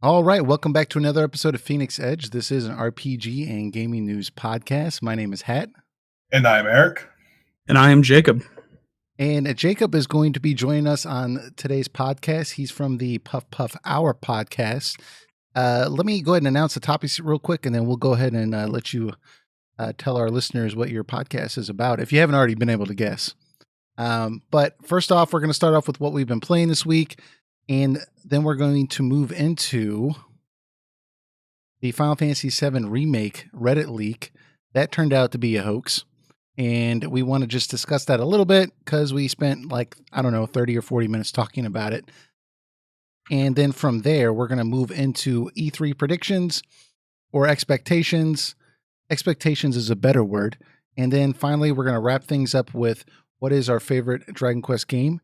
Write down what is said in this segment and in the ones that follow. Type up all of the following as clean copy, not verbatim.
All right, welcome back to another episode of Phoenix Edge. This is an RPG and gaming news podcast. My name is Hat. And I'm Eric. And I am Jacob. And Jacob is going to be joining us on today's podcast. He's from the Puff Puff Hour podcast. Let me go ahead and announce the topics real quick, and then we'll go ahead and let you tell our listeners what your podcast is about, if you haven't already been able to guess. But first off, we're going to start off with what we've been playing this week. And then we're going to move into the Final Fantasy VII Remake Reddit leak. That turned out to be a hoax. And we want to just discuss that a little bit because we spent 30 or 40 minutes talking about it. And then from there, we're going to move into E3 predictions or expectations. Expectations is a better word. And then finally, we're going to wrap things up with what is our favorite Dragon Quest game.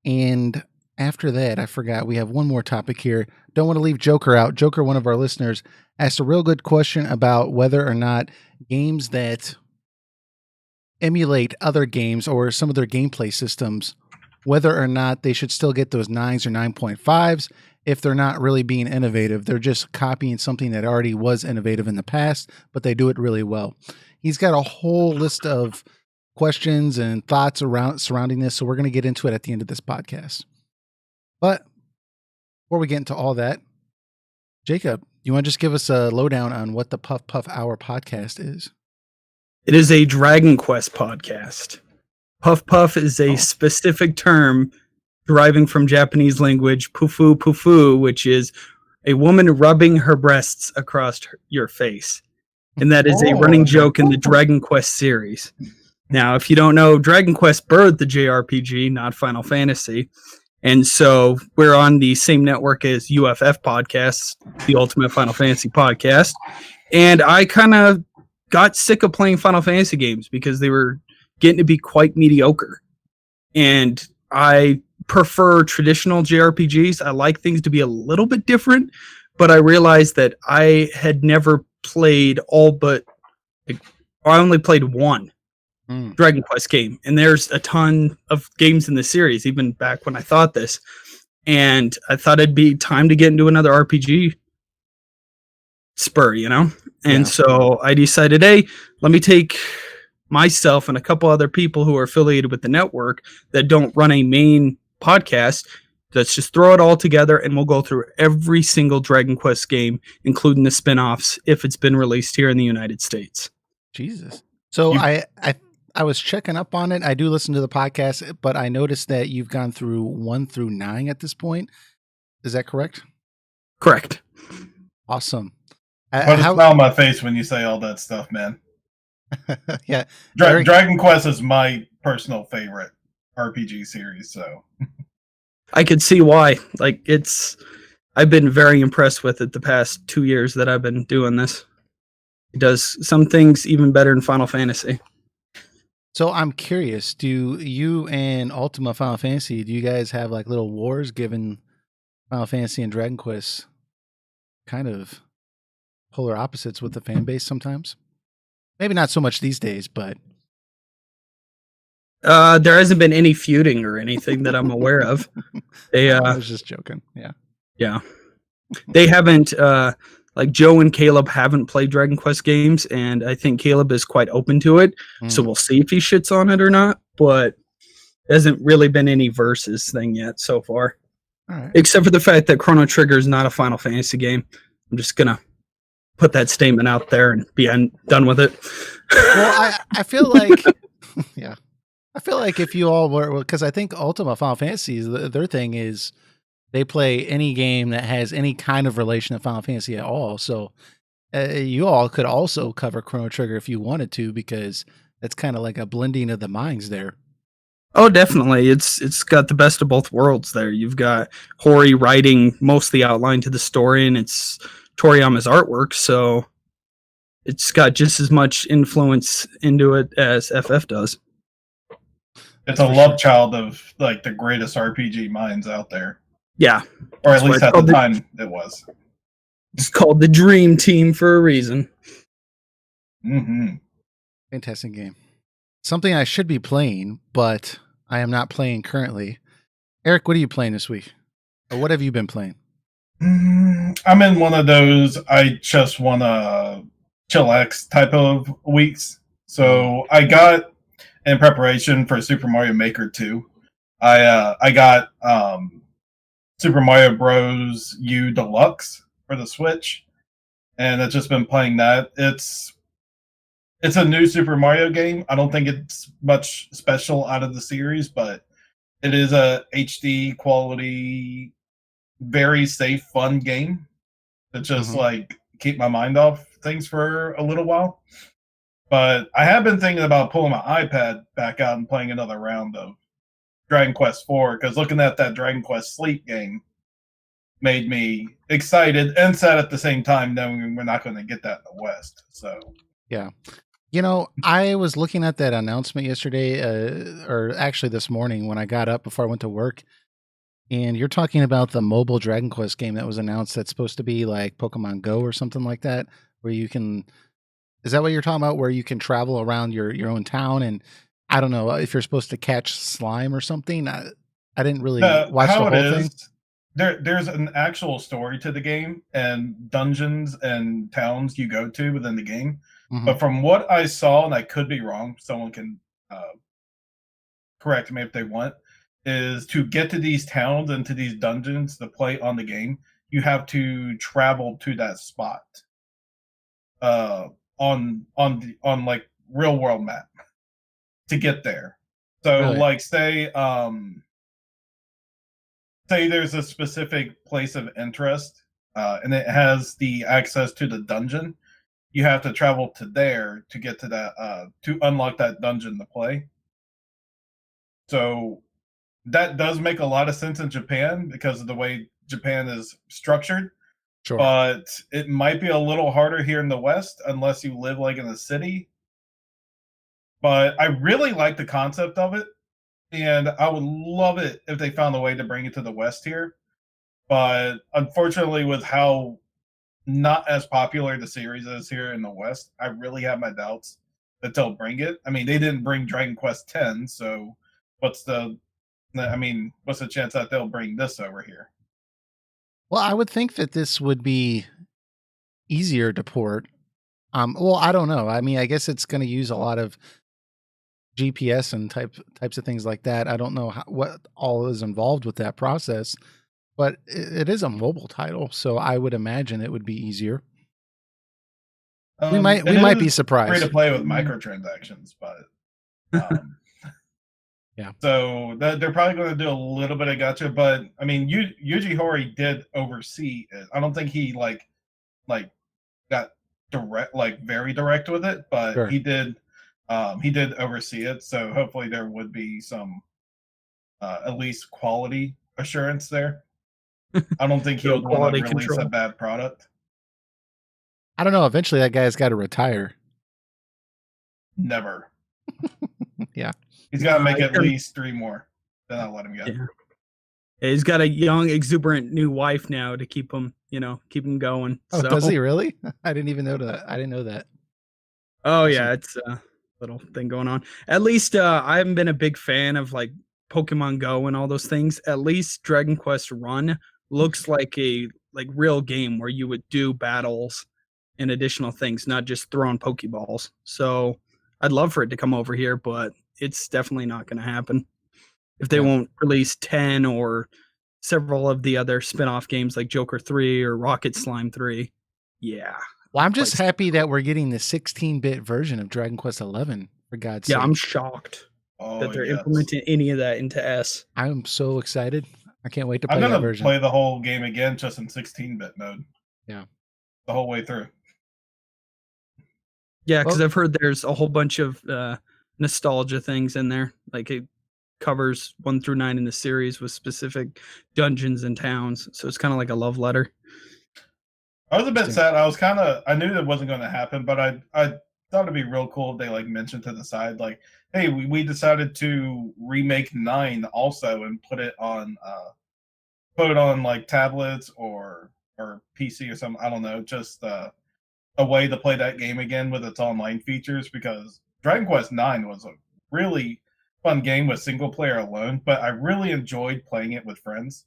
And after that, I forgot, we have one more topic here. Don't want to leave Joker out. Joker, one of our listeners, asked a real good question about whether or not games that emulate other games or some of their gameplay systems, whether or not they should still get those 9s or 9.5s if they're not really being innovative. They're just copying something that already was innovative in the past, but they do it really well. He's got a whole list of questions and thoughts surrounding this, so we're going to get into it at the end of this podcast. But before we get into all that, Jacob, you want to just give us a lowdown on what the Puff Puff Hour podcast is? It is a Dragon Quest podcast. Puff Puff is a specific term deriving from Japanese language, pufu pufu, which is a woman rubbing her breasts across your face. And that is a running joke in the Dragon Quest series. Now, if you don't know, Dragon Quest birthed the JRPG, not Final Fantasy. And so we're on the same network as UFF Podcasts, the Ultimate Final Fantasy Podcast. And I kind of got sick of playing Final Fantasy games because they were getting to be quite mediocre. And I prefer traditional JRPGs. I like things to be a little bit different, but I realized that I had never played I only played one Dragon Quest game, and there's a ton of games in the series, even back when I thought this, and I thought it'd be time to get into another RPG spur, and so I decided, hey, let me take myself and a couple other people who are affiliated with the network that don't run a main podcast. Let's just throw it all together, and we'll go through every single Dragon Quest game, including the spin-offs, if it's been released here in the United States. Jesus. So I was checking up on it. I do listen to the podcast, but I noticed that you've gone through 1 through 9 at this point. Is that correct? Correct. Awesome. Put a smile on my face when you say all that stuff, man. Yeah. Dragon Quest is my personal favorite RPG series, so I could see why. I've been very impressed with it the past 2 years that I've been doing this. It does some things even better than Final Fantasy. So I'm curious, do you and Ultima Final Fantasy, do you guys have like little wars given Final Fantasy and Dragon Quest kind of polar opposites with the fan base sometimes? Maybe not so much these days, but there hasn't been any feuding or anything that I'm aware of. I was just joking. Yeah. They haven't Joe and Caleb haven't played Dragon Quest games, and I think Caleb is quite open to it. So we'll see if he shits on it or not, but there hasn't really been any versus thing yet so far. All right. Except for the fact that Chrono Trigger is not a Final Fantasy game. I'm just going to put that statement out there and be done with it. Well, I feel like, yeah. I feel like if you all were, because I think Ultima Final Fantasy, their thing is they play any game that has any kind of relation to Final Fantasy at all. So you all could also cover Chrono Trigger if you wanted to, because that's kind of like a blending of the minds there. Oh, definitely. It's got the best of both worlds there. You've got Hori writing most of the outline to the story, and it's Toriyama's artwork, so it's got just as much influence into it as FF does. It's a love child of the greatest RPG minds out there. Yeah. Or at least at the time it was. It's called the Dream Team for a reason. Mm-hmm. Fantastic game. Something I should be playing, but I am not playing currently. Eric, what are you playing this week? Or what have you been playing? I'm in one of those I just want to chillax type of weeks. So I got in preparation for Super Mario Maker 2. I got Super Mario Bros. U Deluxe for the Switch, and I've just been playing that. It's a new Super Mario game. I don't think it's much special out of the series, but it is a HD quality, very safe, fun game to just like keep my mind off things for a little while. But I have been thinking about pulling my iPad back out and playing another round of Dragon Quest IV, because looking at that Dragon Quest Sleep game made me excited and sad at the same time, knowing we're not going to get that in the West. So yeah. I was looking at that announcement yesterday, or actually this morning when I got up before I went to work, and you're talking about the mobile Dragon Quest game that was announced that's supposed to be like Pokemon Go or something like that, where you can. Is that what you're talking about? Where you can travel around your own town, and I don't know if you're supposed to catch slime or something. I didn't really watch the how whole it thing. is, there's an actual story to the game and dungeons and towns you go to within the game. But from what I saw, and I could be wrong, someone can correct me if they want, is to get to these towns and to these dungeons to play on the game, you have to travel to that spot on like real world map to get there. So Really? like say there's a specific place of interest and it has the access to the dungeon. You have to travel to there to get to that to unlock that dungeon to play. So that does make a lot of sense in Japan because of the way Japan is structured. Sure. But it might be a little harder here in the West unless you live like in a city. But I really like the concept of it, and I would love it if they found a way to bring it to the West here. But unfortunately, with how not as popular the series is here in the West, I really have my doubts that they'll bring it. I mean, they didn't bring Dragon Quest X, so what's the chance that they'll bring this over here? Well, I would think that this would be easier to port. Well, I don't know. I mean, I guess it's going to use a lot of GPS and types of things like that. I don't know what all is involved with that process, but it is a mobile title, so I would imagine it would be easier. We might be Free surprised. to play with microtransactions, but yeah. So they're probably going to do a little bit of gotcha, but I mean, Yuji Horii did oversee it. I don't think he like got direct, like very direct with it, but Sure. he did oversee it. So hopefully there would be some at least quality assurance there. I don't think he would want to release a bad product. I don't know. Eventually, that guy's got to retire. Never. Yeah. He's got to make at least 3 more. Then I'll let him go. Yeah. He's got a young, exuberant new wife now to keep him going. Oh, does he really? I didn't even know that. I didn't know that. Oh, awesome. Yeah, it's a little thing going on. At least I haven't been a big fan of like Pokemon Go and all those things. At least Dragon Quest Run looks like a real game where you would do battles and additional things, not just throwing Pokeballs. So I'd love for it to come over here, but it's definitely not going to happen if they won't release 10 or several of the other spin-off games like Joker 3 or Rocket Slime 3. Yeah. Well, I'm just happy that we're getting the 16-bit version of Dragon Quest 11, for God's sake. Yeah, I'm shocked that they're implementing any of that into S. I'm so excited. I can't wait to play that version. I'm going to play the whole game again just in 16-bit mode. Yeah. The whole way through. Yeah, because I've heard there's a whole bunch of nostalgia things in there. Like it covers 1 through 9 in the series with specific dungeons and towns. So it's kind of like a love letter. I was a bit sad. I knew that wasn't going to happen, but I thought it'd be real cool if they like mentioned to the side, like, hey, we decided to remake 9 also and put it on like tablets or PC or something. I don't know, just a way to play that game again with its online features, because Dragon Quest 9 was a really fun game with single player alone, but I really enjoyed playing it with friends.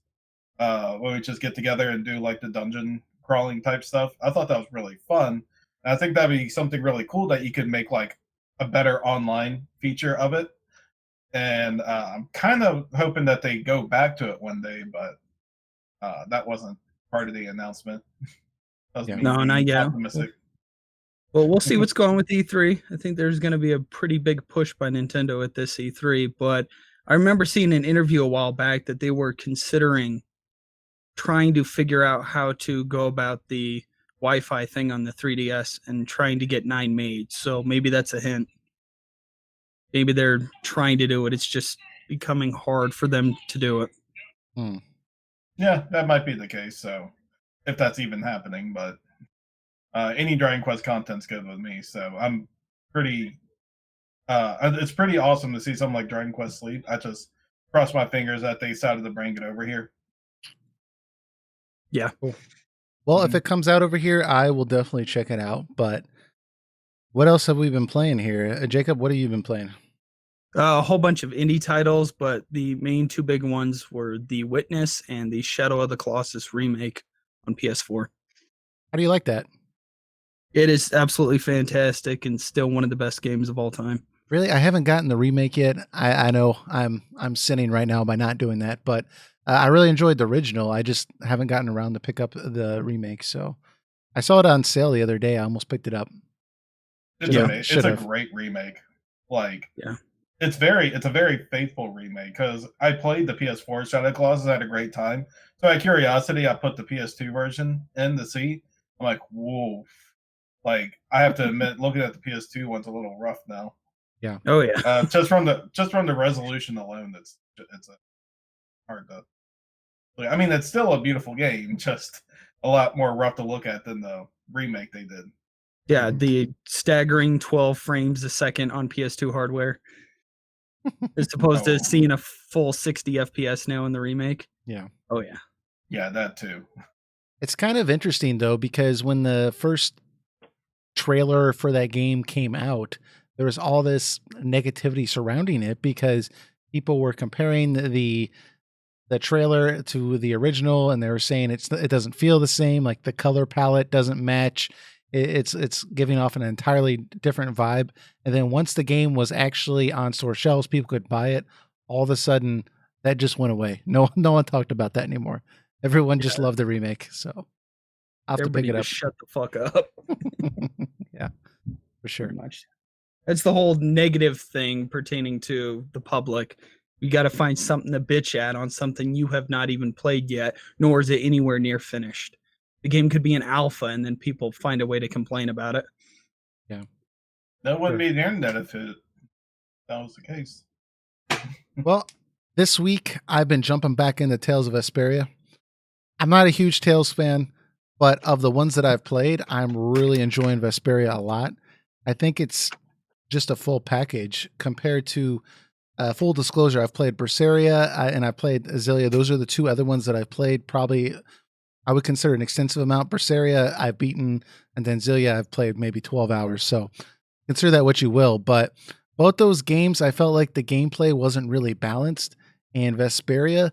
when we just get together and do like the dungeon crawling type stuff. I thought that was really fun. And I think that'd be something really cool that you could make like a better online feature of it. And I'm kind of hoping that they go back to it one day, but that wasn't part of the announcement. That was Yeah. me No, being not yet. optimistic. Well, we'll see what's going on with E3. I think there's going to be a pretty big push by Nintendo at this E3, but I remember seeing an interview a while back that they were considering trying to figure out how to go about the Wi-Fi thing on the 3DS and trying to get 9 made. So maybe that's a hint. Maybe they're trying to do it. It's just becoming hard for them to do it. Yeah, that might be the case. So if that's even happening, but any Dragon Quest content's good with me. So I'm pretty. It's pretty awesome to see something like Dragon Quest Sleep. I just cross my fingers that they decided to bring it over here. Yeah. Cool. Well, if it comes out over here, I will definitely check it out. But what else have we been playing here? Jacob, what have you been playing? A whole bunch of indie titles, but the main two big ones were The Witness and the Shadow of the Colossus remake on PS4. How do you like that? It is absolutely fantastic and still one of the best games of all time. Really, I haven't gotten the remake yet. I know I'm sinning right now by not doing that, but I really enjoyed the original. I just haven't gotten around to pick up the remake. So I saw it on sale the other day. I almost picked it up. It's Yeah. amazing. It's a great remake. Like, Yeah. it's a very faithful remake because I played the PS4 Shadow Colossus, had a great time. So out of curiosity, I put the PS2 version in to see. I'm like, whoa. Like, I have to admit, looking at the PS2 one's a little rough now. Yeah. Oh yeah. Just from the resolution alone, it's a hard to. I mean, it's still a beautiful game, just a lot more rough to look at than the remake they did. Yeah, the staggering 12 frames a second on PS2 hardware. As opposed to seeing a full 60 FPS now in the remake. Yeah. Oh yeah. Yeah, that too. It's kind of interesting though, because when the first trailer for that game came out, there was all this negativity surrounding it because people were comparing the trailer to the original, and they were saying it doesn't feel the same, like the color palette doesn't match. It's giving off an entirely different vibe. And then once the game was actually on store shelves, people could buy it. All of a sudden, that just went away. No one talked about that anymore. Everyone just loved the remake. So I'll have to pick it up. Shut the fuck up. Yeah, for sure. Pretty much. That's the whole negative thing pertaining to the public. You got to find something to bitch at on something you have not even played yet, nor is it anywhere near finished. The game could be an alpha, and then people find a way to complain about it. Yeah. That wouldn't be the internet if that was the case. Well, this week I've been jumping back into Tales of Vesperia. I'm not a huge Tales fan, but of the ones that I've played, I'm really enjoying Vesperia a lot. I think it's just a full package compared to full disclosure. I've played Berseria and I played Azalea. Those are the two other ones that I've played. Probably I would consider an extensive amount. Berseria I've beaten, and then Azalea I've played maybe 12 hours. So consider that what you will. But both those games, I felt like the gameplay wasn't really balanced. And Vesperia,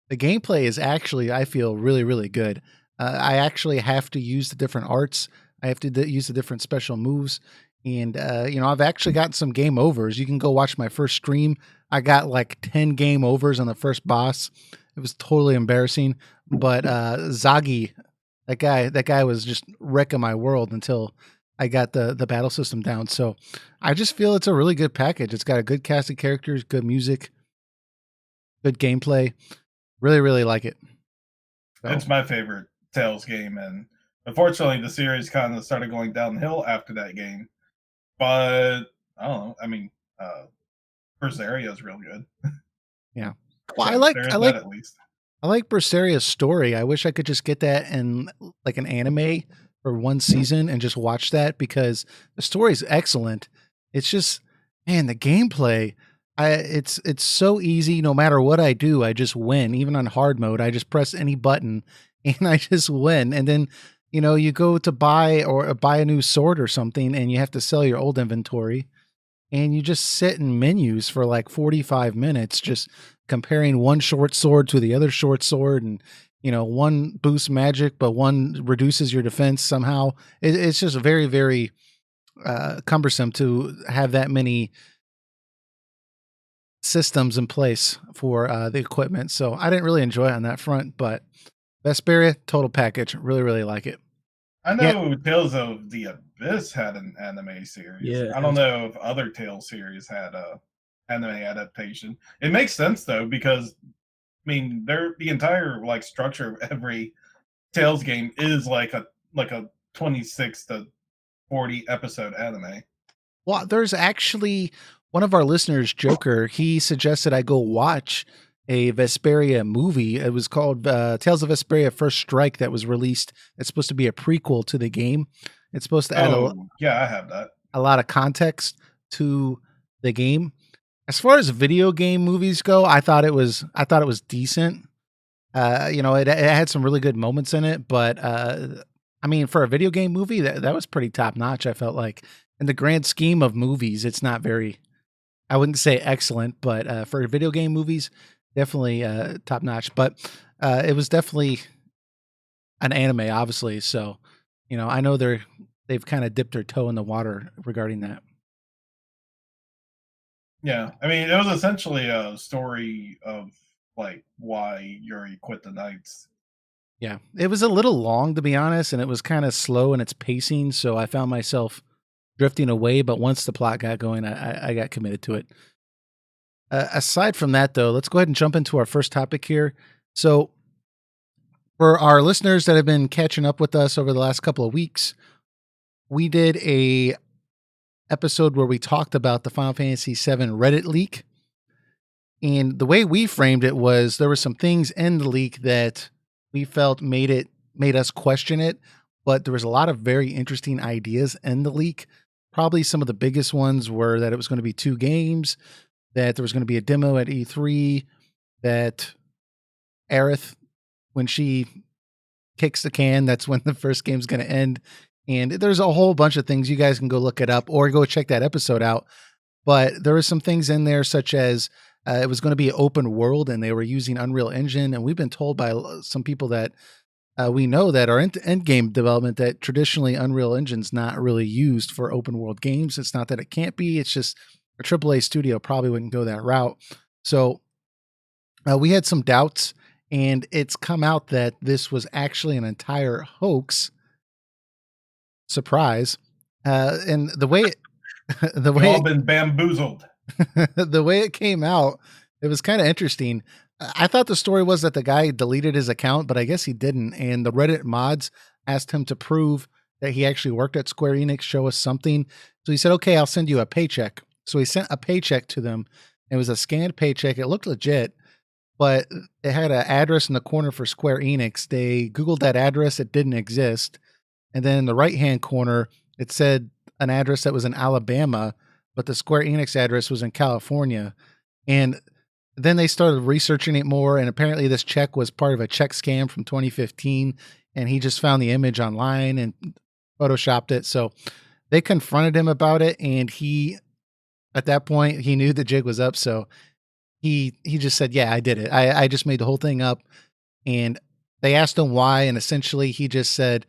the gameplay is actually, I feel, really, really good. I actually have to use the different arts. I have to use the different special moves. And, I've actually gotten some game overs. You can go watch my first stream. I got like 10 game overs on the first boss. It was totally embarrassing. But Zagi, that guy was just wrecking my world until I got the battle system down. So I just feel it's a really good package. It's got a good cast of characters, good music, good gameplay. Really, really like it. So. It's my favorite Tales game, and unfortunately the series kind of started going downhill after that game. But I don't know. I mean, Berseria is real good. Yeah. Well, I like at least. I like Berseria's story. I wish I could just get that in like an anime for one season and just watch that, because the story is excellent. It's just, man, the gameplay. It's so easy. No matter what I do, I just win. Even on hard mode, I just press any button and I just win. And then, you go to buy a new sword or something, and you have to sell your old inventory. and you just sit in menus for like 45 minutes, just comparing one short sword to the other short sword, and one boosts magic, but one reduces your defense somehow. It's just very, very cumbersome to have that many systems in place for the equipment. So I didn't really enjoy it on that front, but Vesperia, total package. Really, really like it. I Yeah. know Tales of the Abyss had an anime series. Yeah. I don't know if other Tales series had a anime adaptation. It makes sense though, because I mean, the entire like structure of every Tales game is like a 26 to 40 episode anime. Well, there's actually one of our listeners, Joker. He suggested I go watch a Vesperia movie. It was called Tales of Vesperia First Strike, that was released. It's supposed to be a prequel to the game. It's supposed to add yeah, I have that. a lot of context to the game. As far as video game movies go, I thought it was decent. It had some really good moments in it, but I mean, for a video game movie, that was pretty top notch. I felt like, in the grand scheme of movies, it's not very, I wouldn't say excellent, but for video game movies, definitely top notch. But it was definitely an anime, obviously. So, I know they've kind of dipped their toe in the water regarding that. Yeah, I mean, it was essentially a story of like why Yuri quit the Knights. Yeah, it was a little long, to be honest, and it was kind of slow in its pacing. So I found myself drifting away. But once the plot got going, I got committed to it. Aside from that, though, let's go ahead and jump into our first topic here. So, for our listeners that have been catching up with us over the last couple of weeks, we did a episode where we talked about the Final Fantasy VII Reddit leak. And the way we framed it was, there were some things in the leak that we felt made us question it, but there was a lot of very interesting ideas in the leak. Probably some of the biggest ones were that it was going to be 2 games, that there was going to be a demo at E3, that Aerith, when she kicks the can, that's when the first game's going to end. And there's a whole bunch of things. You guys can go look it up or go check that episode out. But there were some things in there, such as it was going to be open world and they were using Unreal Engine. And we've been told by some people that we know that are into end game development that traditionally Unreal Engine's not really used for open world games. It's not that it can't be. It's just a AAA studio probably wouldn't go that route. So we had some doubts, and it's come out that this was actually an entire hoax. Surprise. And the way We've all been bamboozled. the way it came out, it was kind of interesting. I thought the story was that the guy deleted his account, but I guess he didn't. And the Reddit mods asked him to prove that he actually worked at Square Enix, show us something. So he said, okay, I'll send you a paycheck. So he sent a paycheck to them. It was a scanned paycheck. It looked legit, but it had an address in the corner for Square Enix. They Googled that address. It didn't exist. And then in the right-hand corner, it said an address that was in Alabama, but the Square Enix address was in California. And then they started researching it more, and apparently this check was part of a check scam from 2015, and he just found the image online and photoshopped it. So they confronted him about it, and he, at that point, he knew the jig was up, so he just said, yeah, I did it. I just made the whole thing up. And they asked him why, and essentially he just said,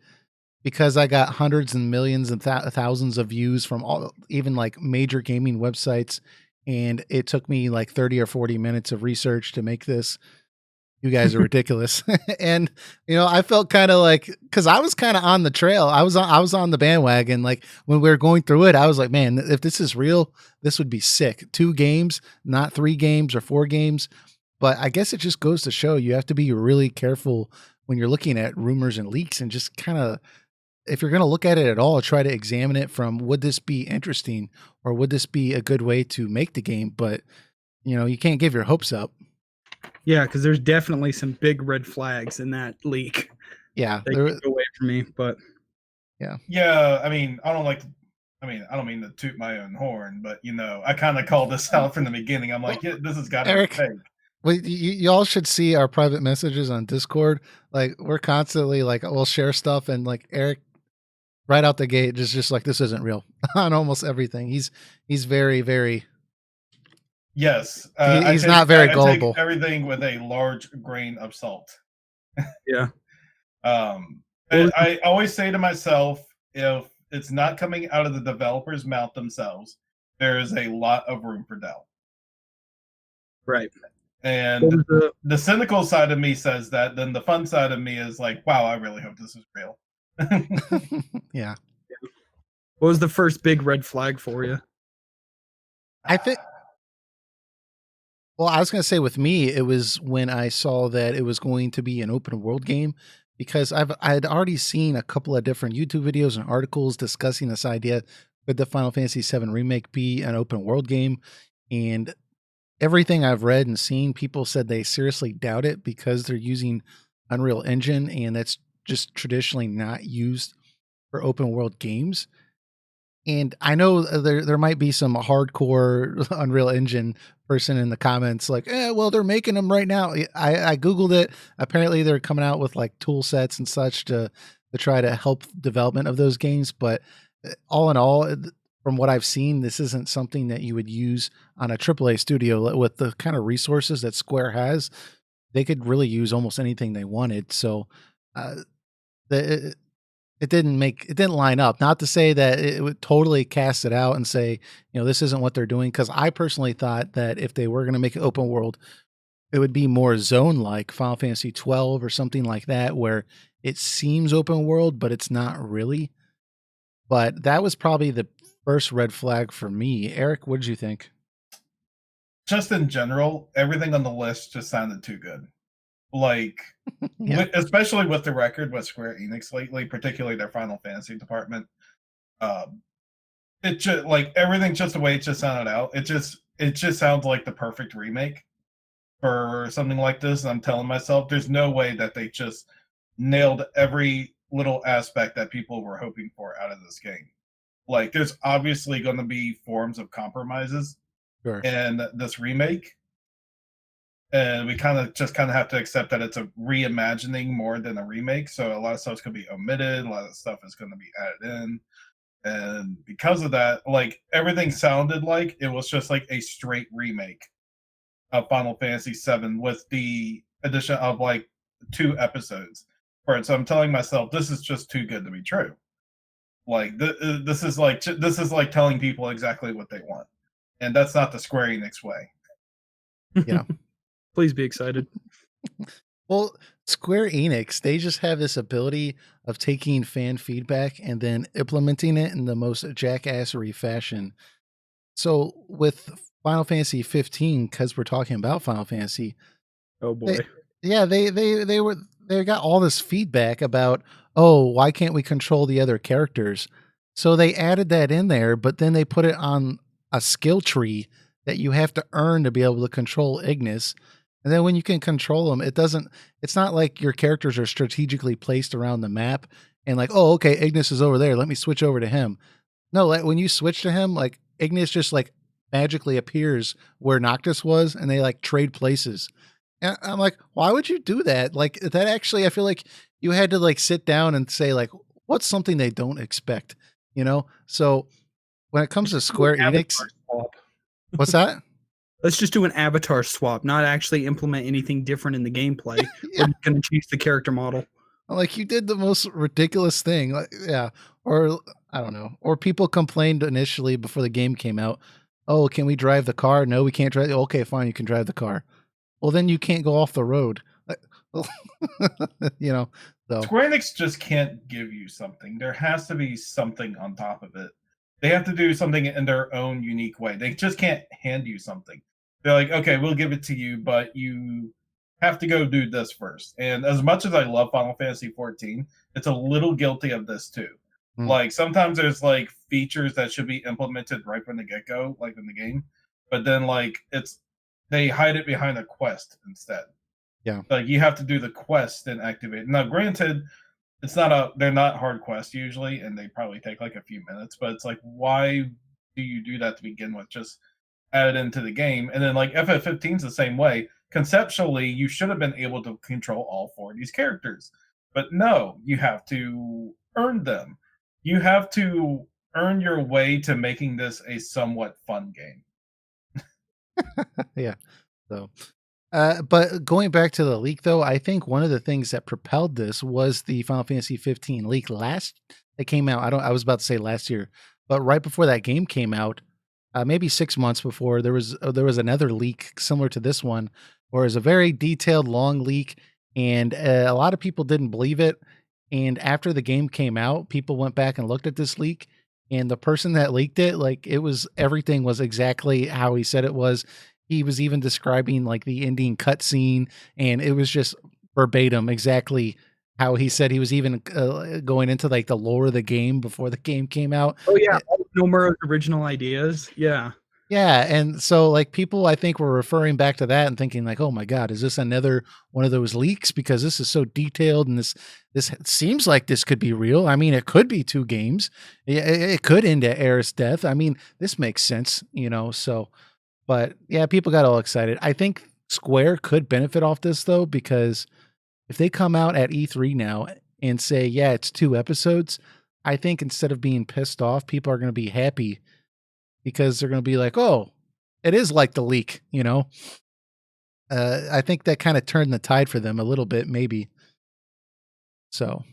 because I got hundreds and millions and thousands of views from even like major gaming websites, and it took me like 30 or 40 minutes of research to make this. You guys are ridiculous. And, I felt kind of like, cause I was kind of on the trail. I was on the bandwagon. Like when we were going through it, I was like, man, if this is real, this would be sick. 2 games, not 3 games or 4 games. But I guess it just goes to show you have to be really careful when you're looking at rumors and leaks, and just kind of, if you're going to look at it at all, try to examine it from, would this be interesting or would this be a good way to make the game? But, you can't give your hopes up. Yeah, because there's definitely some big red flags in that leak. Yeah. They go away from me, but. Yeah. Yeah, I mean, I don't mean to toot my own horn, but, I kind of called this out from the beginning. I'm like, yeah, this has got to be fake. Well, y'all should see our private messages on Discord. Like, we're constantly like, we'll share stuff, and like Eric right out the gate, just like this isn't real on almost everything. He's very, very. Yes, He's not very I take gullible. everything with a large grain of salt. Yeah. Well, Well, I always say to myself, if it's not coming out of the developer's mouth themselves, there is a lot of room for doubt. right. And the cynical side of me says that, then the fun side of me is like, wow, I really hope this is real. Yeah. What was the first big red flag for you? I think. Well, I was going to say with me, it was when I saw that it was going to be an open world game, because I had already seen a couple of different YouTube videos and articles discussing this idea: could the Final Fantasy VII Remake be an open world game? And everything I've read and seen, people said they seriously doubt it because they're using Unreal Engine, and that's just traditionally not used for open world games. And I know there might be some hardcore Unreal Engine person in the comments like, well, they're making them right now. I googled it. Apparently, they're coming out with like tool sets and such to try to help development of those games. But all in all, from what I've seen, this isn't something that you would use on a AAA studio with the kind of resources that Square has. They could really use almost anything they wanted. So, uh, the it didn't line up. Not to say that it would totally cast it out and say, this isn't what they're doing. Because I personally thought that if they were going to make it open world, it would be more zone like Final Fantasy 12 or something like that, where it seems open world, but it's not really. But that was probably the first red flag for me. Eric, what did you think? Just in general, everything on the list just sounded too good. Like, Yeah. especially with the record with Square Enix lately, particularly their Final Fantasy department. It just like everything, just the way it just sounded out. It just sounds like the perfect remake for something like this. And I'm telling myself, there's no way that they just nailed every little aspect that people were hoping for out of this game. Like, there's obviously going to be forms of compromises Sure. in this remake, and we kind of have to accept that it's a reimagining more than a remake. So a lot of stuff's going to be omitted, a lot of stuff is going to be added in, and because of that, like, everything sounded like it was just like a straight remake of Final Fantasy VII with the addition of like 2 episodes for it. So I'm telling myself, this is just too good to be true. Like, this is like telling people exactly what they want, and that's not the Square Enix way. Yeah. Please be excited. Well, Square Enix, they just have this ability of taking fan feedback and then implementing it in the most jackassery fashion. So with Final Fantasy 15, because we're talking about Final Fantasy, Oh boy. they got all this feedback about, oh, why can't we control the other characters? So they added that in there, but then they put it on a skill tree that you have to earn to be able to control Ignis. And then when you can control them, it's not like your characters are strategically placed around the map and like, oh, okay, Ignis is over there. Let me switch over to him. No, like when you switch to him, like Ignis just like magically appears where Noctis was and they like trade places. And I'm like, why would you do that? Like that actually, I feel like you had to like sit down and say like, what's something they don't expect, So when it comes to Square Enix, what's that? Let's just do an avatar swap, not actually implement anything different in the gameplay. Yeah. We're going to change the character model. Like you did the most ridiculous thing. Like, yeah. Or I don't know. Or people complained initially before the game came out. Oh, can we drive the car? No, we can't drive. Okay, fine. You can drive the car. Well, then you can't go off the road. So. Square Enix just can't give you something. There has to be something on top of it. They have to do something in their own unique way. They just can't hand you something. They're like, okay, we'll give it to you, but you have to go do this first. And as much as I love Final Fantasy 14, it's a little guilty of this too. Like, sometimes there's like features that should be implemented right from the get-go, like in the game, but then like they hide it behind a quest instead. Yeah. Like, you have to do the quest and activate. Now, granted, they're not hard quests usually, and they probably take like a few minutes, but it's like, why do you do that to begin with? Just add it into the game. And then like FF15 is the same way. Conceptually, you should have been able to control all 4 of these characters. But no, you have to earn them. you have to earn your way to making this a somewhat fun game. Yeah. So, but going back to the leak, though, I think one of the things that propelled this was the Final Fantasy 15 leak that came out. I was about to say last year, but right before that game came out, maybe 6 months before, there was another leak similar to this one, where it was a very detailed, long leak, and a lot of people didn't believe it. And after the game came out, people went back and looked at this leak, and the person that leaked it, like everything was exactly how he said it was. He was even describing like the ending cutscene, and it was just verbatim exactly how he said. He was even going into like the lore of the game before the game came out. Oh yeah, all of Nomura's original ideas. Yeah. Yeah, and so like people I think were referring back to that and thinking like, "Oh my god, is this another one of those leaks because this is so detailed and this seems like this could be real." I mean, it could be 2 games. It could end at Aerith's death. I mean, this makes sense, so but yeah, people got all excited. I think Square could benefit off this though because if they come out at E3 now and say, "Yeah, it's 2 episodes," I think instead of being pissed off, people are going to be happy because they're going to be like, "Oh, it is like the leak," I think that kind of turned the tide for them a little bit, maybe. So,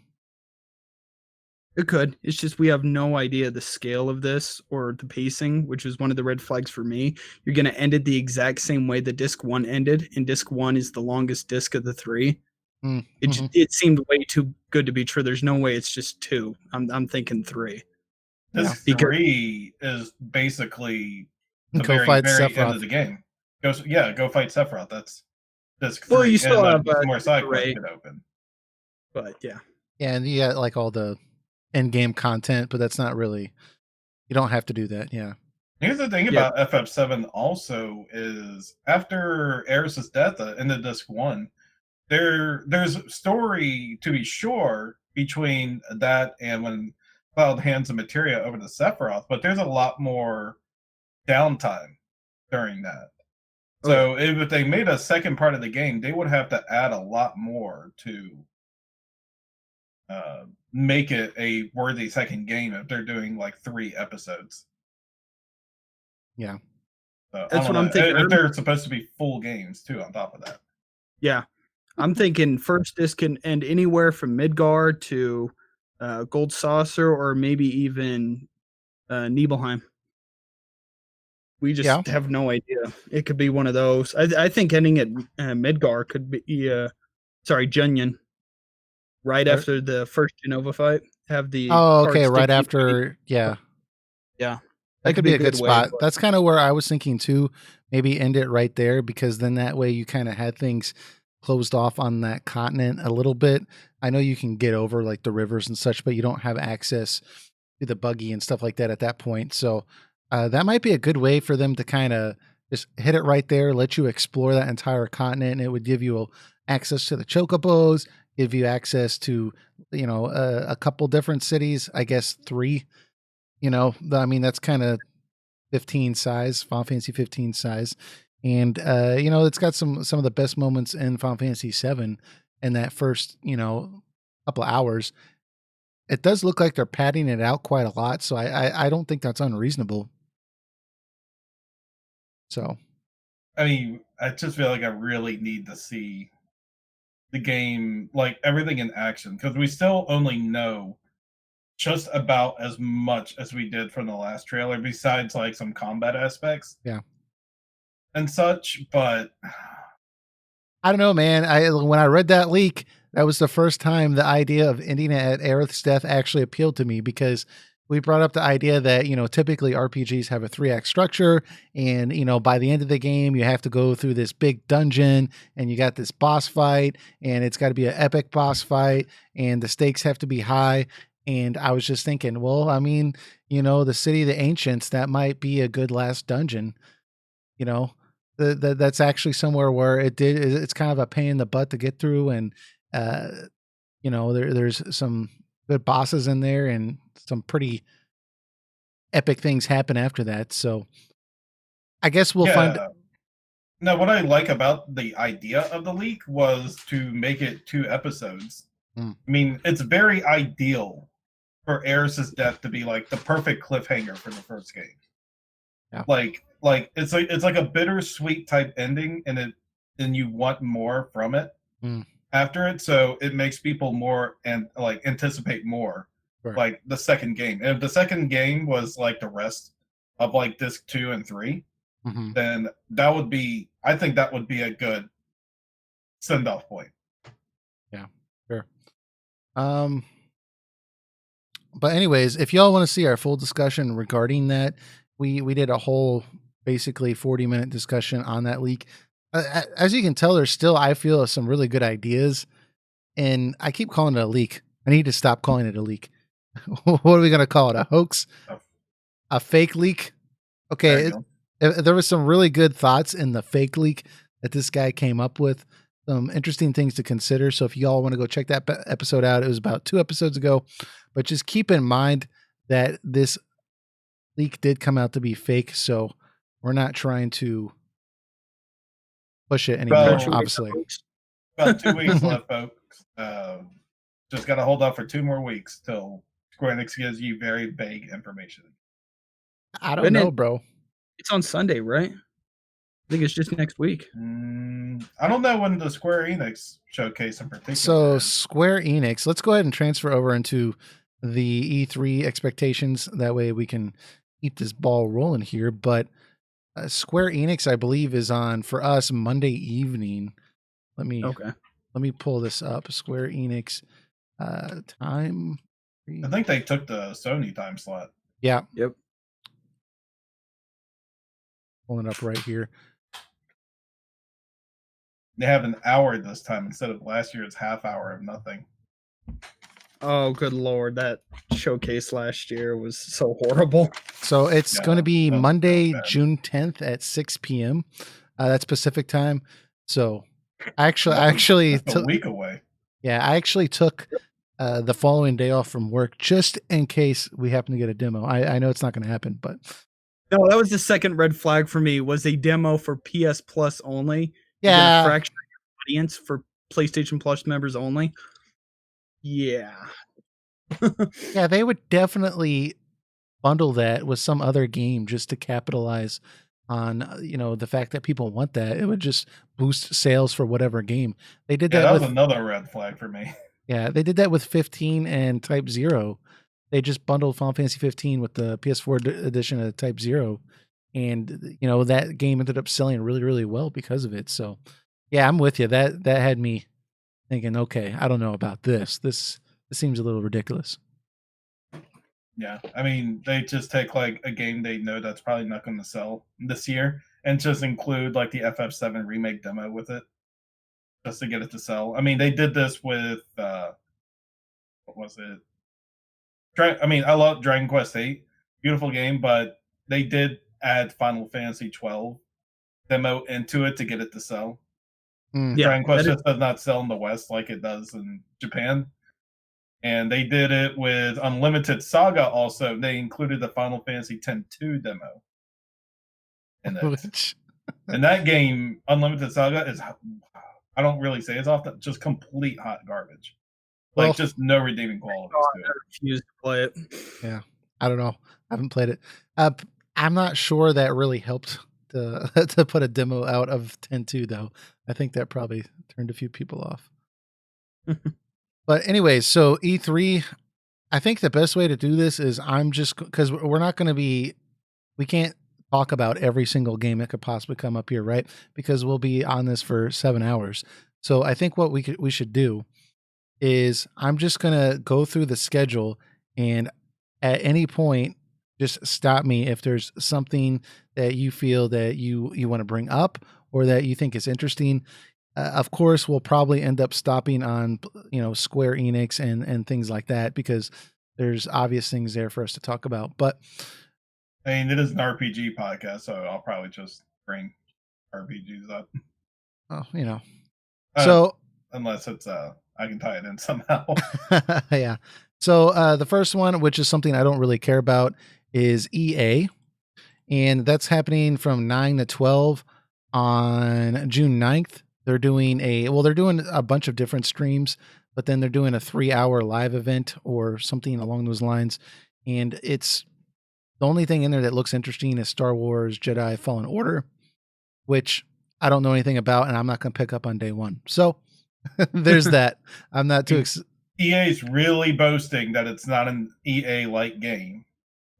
It could. It's just we have no idea the scale of this or the pacing, which is one of the red flags for me. You're going to end it the exact same way the disc 1 ended, and disc 1 is the longest disc of the 3. mm-hmm. It seemed way too good to be true. There's no way it's just 2. I'm thinking 3. Disc Yeah. 3 is basically the Go very, fight very end Sephiroth. of the game. Go fight Sephiroth. That's disc 3. Well, you still have more side quests Ray. get open. But yeah. Yeah, and you got like all the end game content, but that's not really. You don't have to do that. Yeah. Here's the thing about FF7 also is after Aerith's death in the disc 1, there's story to be sure between that and when Cloud hands the materia over to Sephiroth, but there's a lot more downtime during that. So if they made a second part of the game, they would have to add a lot more to make it a worthy second game if they're doing like 3 episodes. Yeah. So, that's what I'm thinking. If they're supposed to be full games too on top of that. Yeah. I'm thinking first disc can end anywhere from Midgar to Gold Saucer or maybe even Nibelheim. We just have no idea. It could be one of those. I think ending at Midgar could be Junyan. Right after the first Genova fight. Have the okay, right after yeah. That could be a good spot. That's kind of where I was thinking too. Maybe end it right there because then that way you kind of had things closed off on that continent a little bit. I know you can get over like the rivers and such, but you don't have access to the buggy and stuff like that at that point. So that might be a good way for them to kind of just hit it right there, let you explore that entire continent. And it would give you access to the chocobos, give you access to, a couple different cities, I guess 3, I mean, that's kind of 15 size, Final Fantasy 15 size. And, it's got some of the best moments in Final Fantasy 7 in that first, couple of hours. It does look like they're padding it out quite a lot. So I don't think that's unreasonable. So, I mean, I just feel like I really need to see the game, like everything in action, because we still only know just about as much as we did from the last trailer, besides like some combat aspects. Yeah. And such, but I don't know, man. When I read that leak, that was the first time the idea of ending it at Aerith's death actually appealed to me because we brought up the idea that, typically RPGs have a 3-act structure and, by the end of the game, you have to go through this big dungeon and you got this boss fight and it's got to be an epic boss fight and the stakes have to be high. And I was just thinking, well, I mean, the City of the Ancients, that might be a good last dungeon, that's actually somewhere where it's kind of a pain in the butt to get through. And, there's some good bosses in there and some pretty epic things happen after that. So I guess we'll find. Now, what I like about the idea of the leak was to make it 2 episodes. I mean, it's very ideal for Eris's death to be like the perfect cliffhanger for the first game. Yeah. Like it's like a bittersweet type ending, and you want more from it after it, so it makes people more and like anticipate more. Sure. Like the second game. And if the second game was like the rest of like disc 2 and 3, then I think that would be a good send-off point. Yeah, sure. But anyways, if y'all want to see our full discussion regarding that, we did a whole basically 40-minute discussion on that leak. As you can tell, there's still, I feel, some really good ideas, and I keep calling it a leak. I need to stop calling it a leak. What are we going to call it? A hoax? A fake leak? Okay, there was some really good thoughts in the fake leak that this guy came up with. Some interesting things to consider. So if y'all want to go check that episode out, it was about 2 episodes ago. But just keep in mind that this leak did come out to be fake. So we're not trying to push it anymore, obviously. About 2 weeks left, folks. Just got to hold off for 2 more weeks till Square Enix gives you very vague information. I don't know, bro. It's on Sunday, right? I think it's just next week. I don't know when the Square Enix showcase in particular. So Square Enix, let's go ahead and transfer over into the E3 expectations. That way we can keep this ball rolling here. But Square Enix, I believe, is on for us Monday evening. Let me pull this up. Square Enix time. I think they took the Sony time slot. Yeah. Yep. Pulling it up right here. They have an hour this time instead of last year's half hour of nothing. Oh, good Lord. That showcase last year was so horrible. So it's going to be Monday, June 10th at 6 p.m. That's Pacific time. So actually that's a week away. Yeah, I actually took the following day off from work just in case we happen to get a demo. I know it's not going to happen, but... No, that was the second red flag for me, was a demo for PS Plus only. Yeah. Fracture your audience for PlayStation Plus members only. Yeah. Yeah, they would definitely bundle that with some other game just to capitalize on, the fact that people want that. It would just boost sales for whatever game. They did that. That was another red flag for me. Yeah, they did that with 15 and Type 0. They just bundled Final Fantasy 15 with the PS4 edition of Type 0. And, that game ended up selling really, really well because of it. So, yeah, I'm with you. That had me thinking, okay, I don't know about this. This seems a little ridiculous. Yeah, I mean, they just take like a game they know that's probably not going to sell this year and just include like the FF7 Remake demo with it just to get it to sell. I mean, they did this with, what was it? I love Dragon Quest VIII, beautiful game, but they did add Final Fantasy 12 demo into it to get it to sell. Yeah, Dragon Quest just does not sell in the West like it does in Japan. And they did it with Unlimited Saga also. They included the Final Fantasy X-2 demo in it. And that game, Unlimited Saga, is, I don't really say it's often, just complete hot garbage. Like, just no redeeming qualities to it. I refuse to play it. Yeah, I don't know. I haven't played it. I'm not sure that really helped to put a demo out of 10.2, though. I think that probably turned a few people off. But anyways, so E3, I think the best way to do this is because we're not going to we can't talk about every single game that could possibly come up here, right? Because we'll be on this for 7 hours. So I think what we should do is I'm just going to go through the schedule, and at any point, just stop me if there's something that you feel that you want to bring up or that you think is interesting. Of course, we'll probably end up stopping on, Square Enix and things like that, because there's obvious things there for us to talk about. But I mean, it is an RPG podcast, so I'll probably just bring RPGs up. Oh, so unless it's I can tie it in somehow. Yeah. So the first one, which is something I don't really care about, is EA, and that's happening from 9 to 12 on June 9th. They're doing a bunch of different streams, but then they're doing a 3-hour live event or something along those lines. And it's the only thing in there that looks interesting is Star Wars Jedi Fallen Order, which I don't know anything about, and I'm not going to pick up on day one. So there's that. I'm not too EA's really boasting that it's not an EA-like game,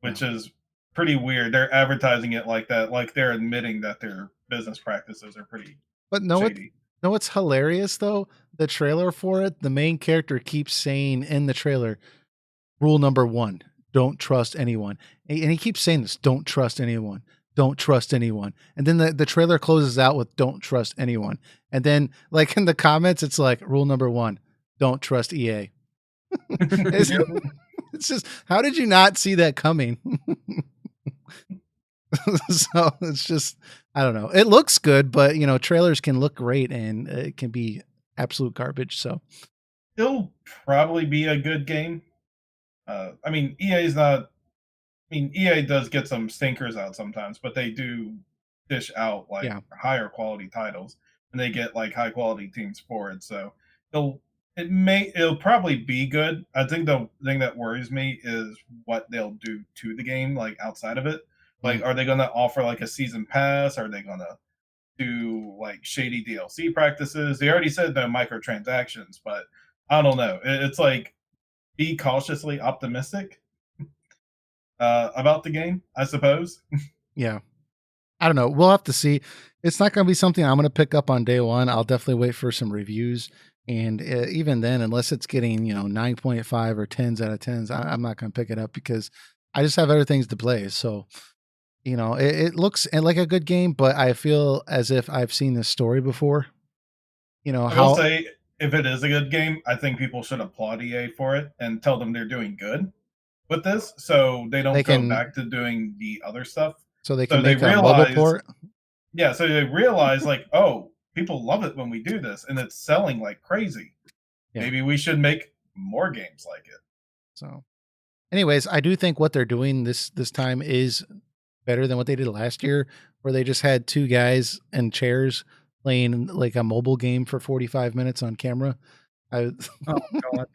which is pretty weird. They're advertising it like that, like they're admitting that their business practices are pretty shady. What's hilarious though? The trailer for it, the main character keeps saying in the trailer, rule number 1, don't trust anyone. And he keeps saying this, don't trust anyone. Don't trust anyone. And then the trailer closes out with don't trust anyone. And then like in the comments, it's like rule number 1, don't trust EA. It's just, how did you not see that coming? So it's just, I don't know. It looks good, but you know, trailers can look great and it can be absolute garbage. So it'll probably be a good game. I mean, EA's not. I mean, EA does get some stinkers out sometimes, but they do dish out like higher quality titles, and they get like high quality teams for it. So it'll probably be good. I think the thing that worries me is what they'll do to the game, like outside of it. Like, are they going to offer like a season pass? Are they going to do like shady DLC practices? They already said no microtransactions, but I don't know. It's like be cautiously optimistic about the game, I suppose. Yeah. I don't know. We'll have to see. It's not going to be something I'm going to pick up on day one. I'll definitely wait for some reviews. And even then, unless it's getting, 9.5 or 10s out of 10s, I'm not going to pick it up because I just have other things to play. So, it looks like a good game, but I feel as if I've seen this story before. I will say, if it is a good game, I think people should applaud EA for it and tell them they're doing good with this, so they don't go back to doing the other stuff. So they can make a mobile port? Yeah, so they realize, like, oh, people love it when we do this, and it's selling like crazy. Yeah. Maybe we should make more games like it. So, anyways, I do think what they're doing this time is better than what they did last year, where they just had 2 guys in chairs playing like a mobile game for 45 minutes on camera. Oh, God.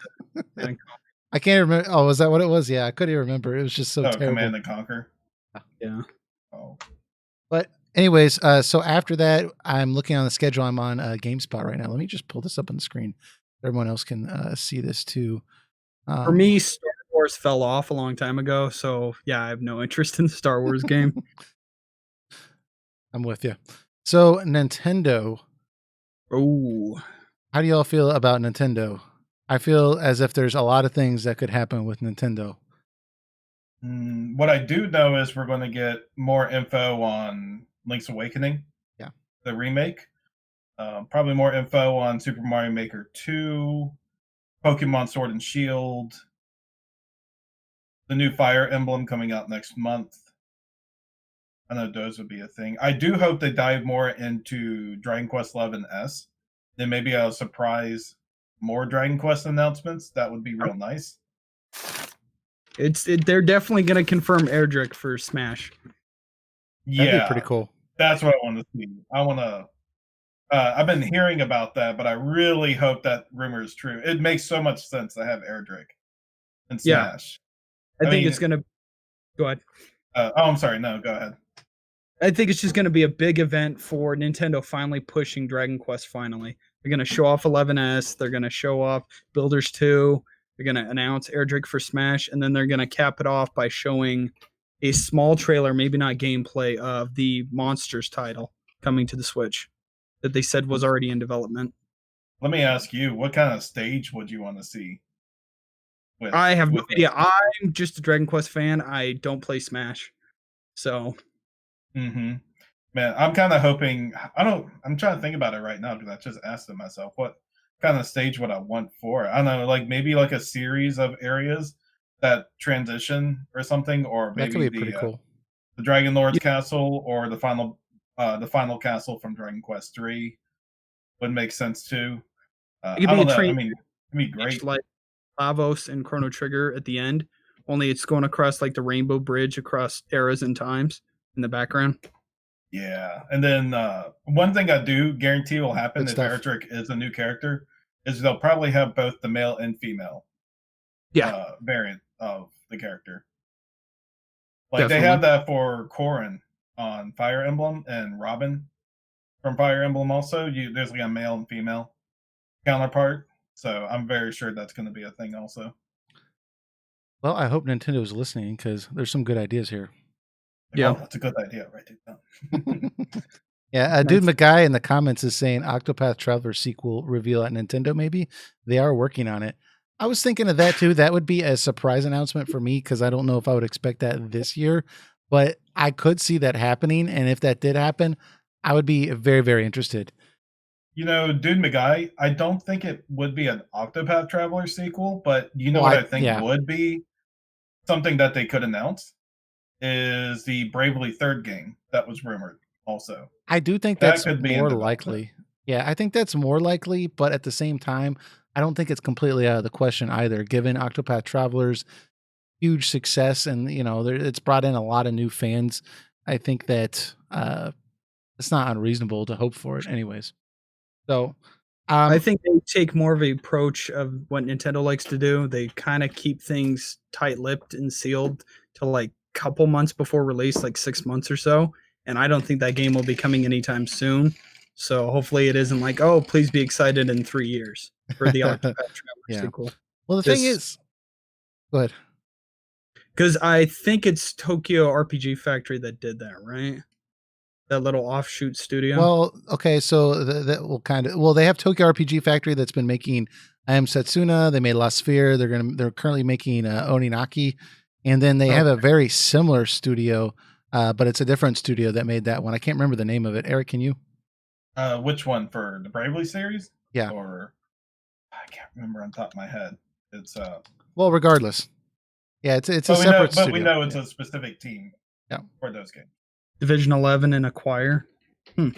I can't remember. Oh, was that what it was? Yeah, I couldn't even remember. It was just so terrible. Command and Conquer. Yeah. Oh. But anyways, so after that, I'm looking on the schedule. I'm on GameSpot right now. Let me just pull this up on the screen. Everyone else can see this too. For me, Star Wars fell off a long time ago, so yeah, I have no interest in the Star Wars game. I'm with you. So Nintendo. Oh, how do y'all feel about Nintendo? I feel as if there's a lot of things that could happen with Nintendo. What I do know is we're going to get more info on Link's Awakening, the remake. Probably more info on Super Mario Maker 2, Pokemon Sword and Shield, the new Fire Emblem coming out next month. I know those would be a thing. I do hope they dive more into Dragon Quest XI and S. Then maybe I'll surprise more Dragon Quest announcements. That would be real nice. They're definitely going to confirm Erdrick for Smash. Yeah, that'd be pretty cool. That's what I want to see. I want to. I've been hearing about that, but I really hope that rumor is true. It makes so much sense to have Erdrick in Smash. I think it's going to. Go ahead. I'm sorry. No, go ahead. I think it's just going to be a big event for Nintendo finally pushing Dragon Quest finally. They're going to show off 11S. They're going to show off Builders 2. They're going to announce Erdrick for Smash, and then they're going to cap it off by showing a small trailer, maybe not gameplay, of the Monsters title coming to the Switch that they said was already in development. Let me ask you, what kind of stage would you want to see? I have no idea. I'm just a Dragon Quest fan. I don't play Smash. So... Man, I'm kind of hoping. I'm trying to think about it right now because I just asked it myself. What kind of stage would I want for it? I don't know, like maybe like a series of areas that transition or something, or maybe that could be pretty cool. The Dragon Lord's castle or the final castle from Dragon Quest 3 would make sense too. I don't know. I mean, it'd be great. Like Lavos and Chrono Trigger at the end, only it's going across like the Rainbow Bridge across eras and times. In the background. Yeah. And then one thing I do guarantee will happen if Erdrick is a new character is they'll probably have both the male and female variant of the character. Like Definitely. they have that for Corrin on Fire Emblem and Robin from Fire Emblem also. There's like a male and female counterpart. So I'm very sure that's going to be a thing also. Well, I hope Nintendo is listening because there's some good ideas here. Yeah. Oh, that's a good idea, right? Yeah, Dude McGuy in the comments is saying Octopath Traveler sequel reveal at Nintendo, maybe. They are working on it. I was thinking of that too. That would be a surprise announcement for me because I don't know if I would expect that this year, but I could see that happening. And if that did happen, I would be very, very interested. You know, Dude McGuy, I don't think it would be an Octopath Traveler sequel, but you know what I think would be something that they could announce is the Bravely Third game that was rumored also. I do think That that's could be more likely. Yeah, I think that's more likely, but at the same time, I don't think it's completely out of the question either, given Octopath Traveler's huge success and, you know, it's brought in a lot of new fans. I think that it's not unreasonable to hope for it anyways. So I think they take more of a approach of what Nintendo likes to do. They kind of keep things tight-lipped and sealed to like a couple months before release, like 6 months or so. And I don't think that game will be coming anytime soon. So hopefully it isn't like, oh, please be excited in 3 years for the Octopath Traveler sequel. Well, the thing is, go ahead. Because I think it's Tokyo RPG Factory that did that, right? That little offshoot studio. Well, okay, so that will they have Tokyo RPG Factory that's been making I Am Setsuna. They made La Sphere. They're currently making Oninaki, and then they have a very similar studio, but it's a different studio that made that one. I can't remember the name of it. Eric, can you? Which one for the Bravely series? Yeah, or I can't remember on top of my head. It's well, regardless, yeah, it's a separate studio. But we know it's a specific team. For those games. Division 11 and Acquire. So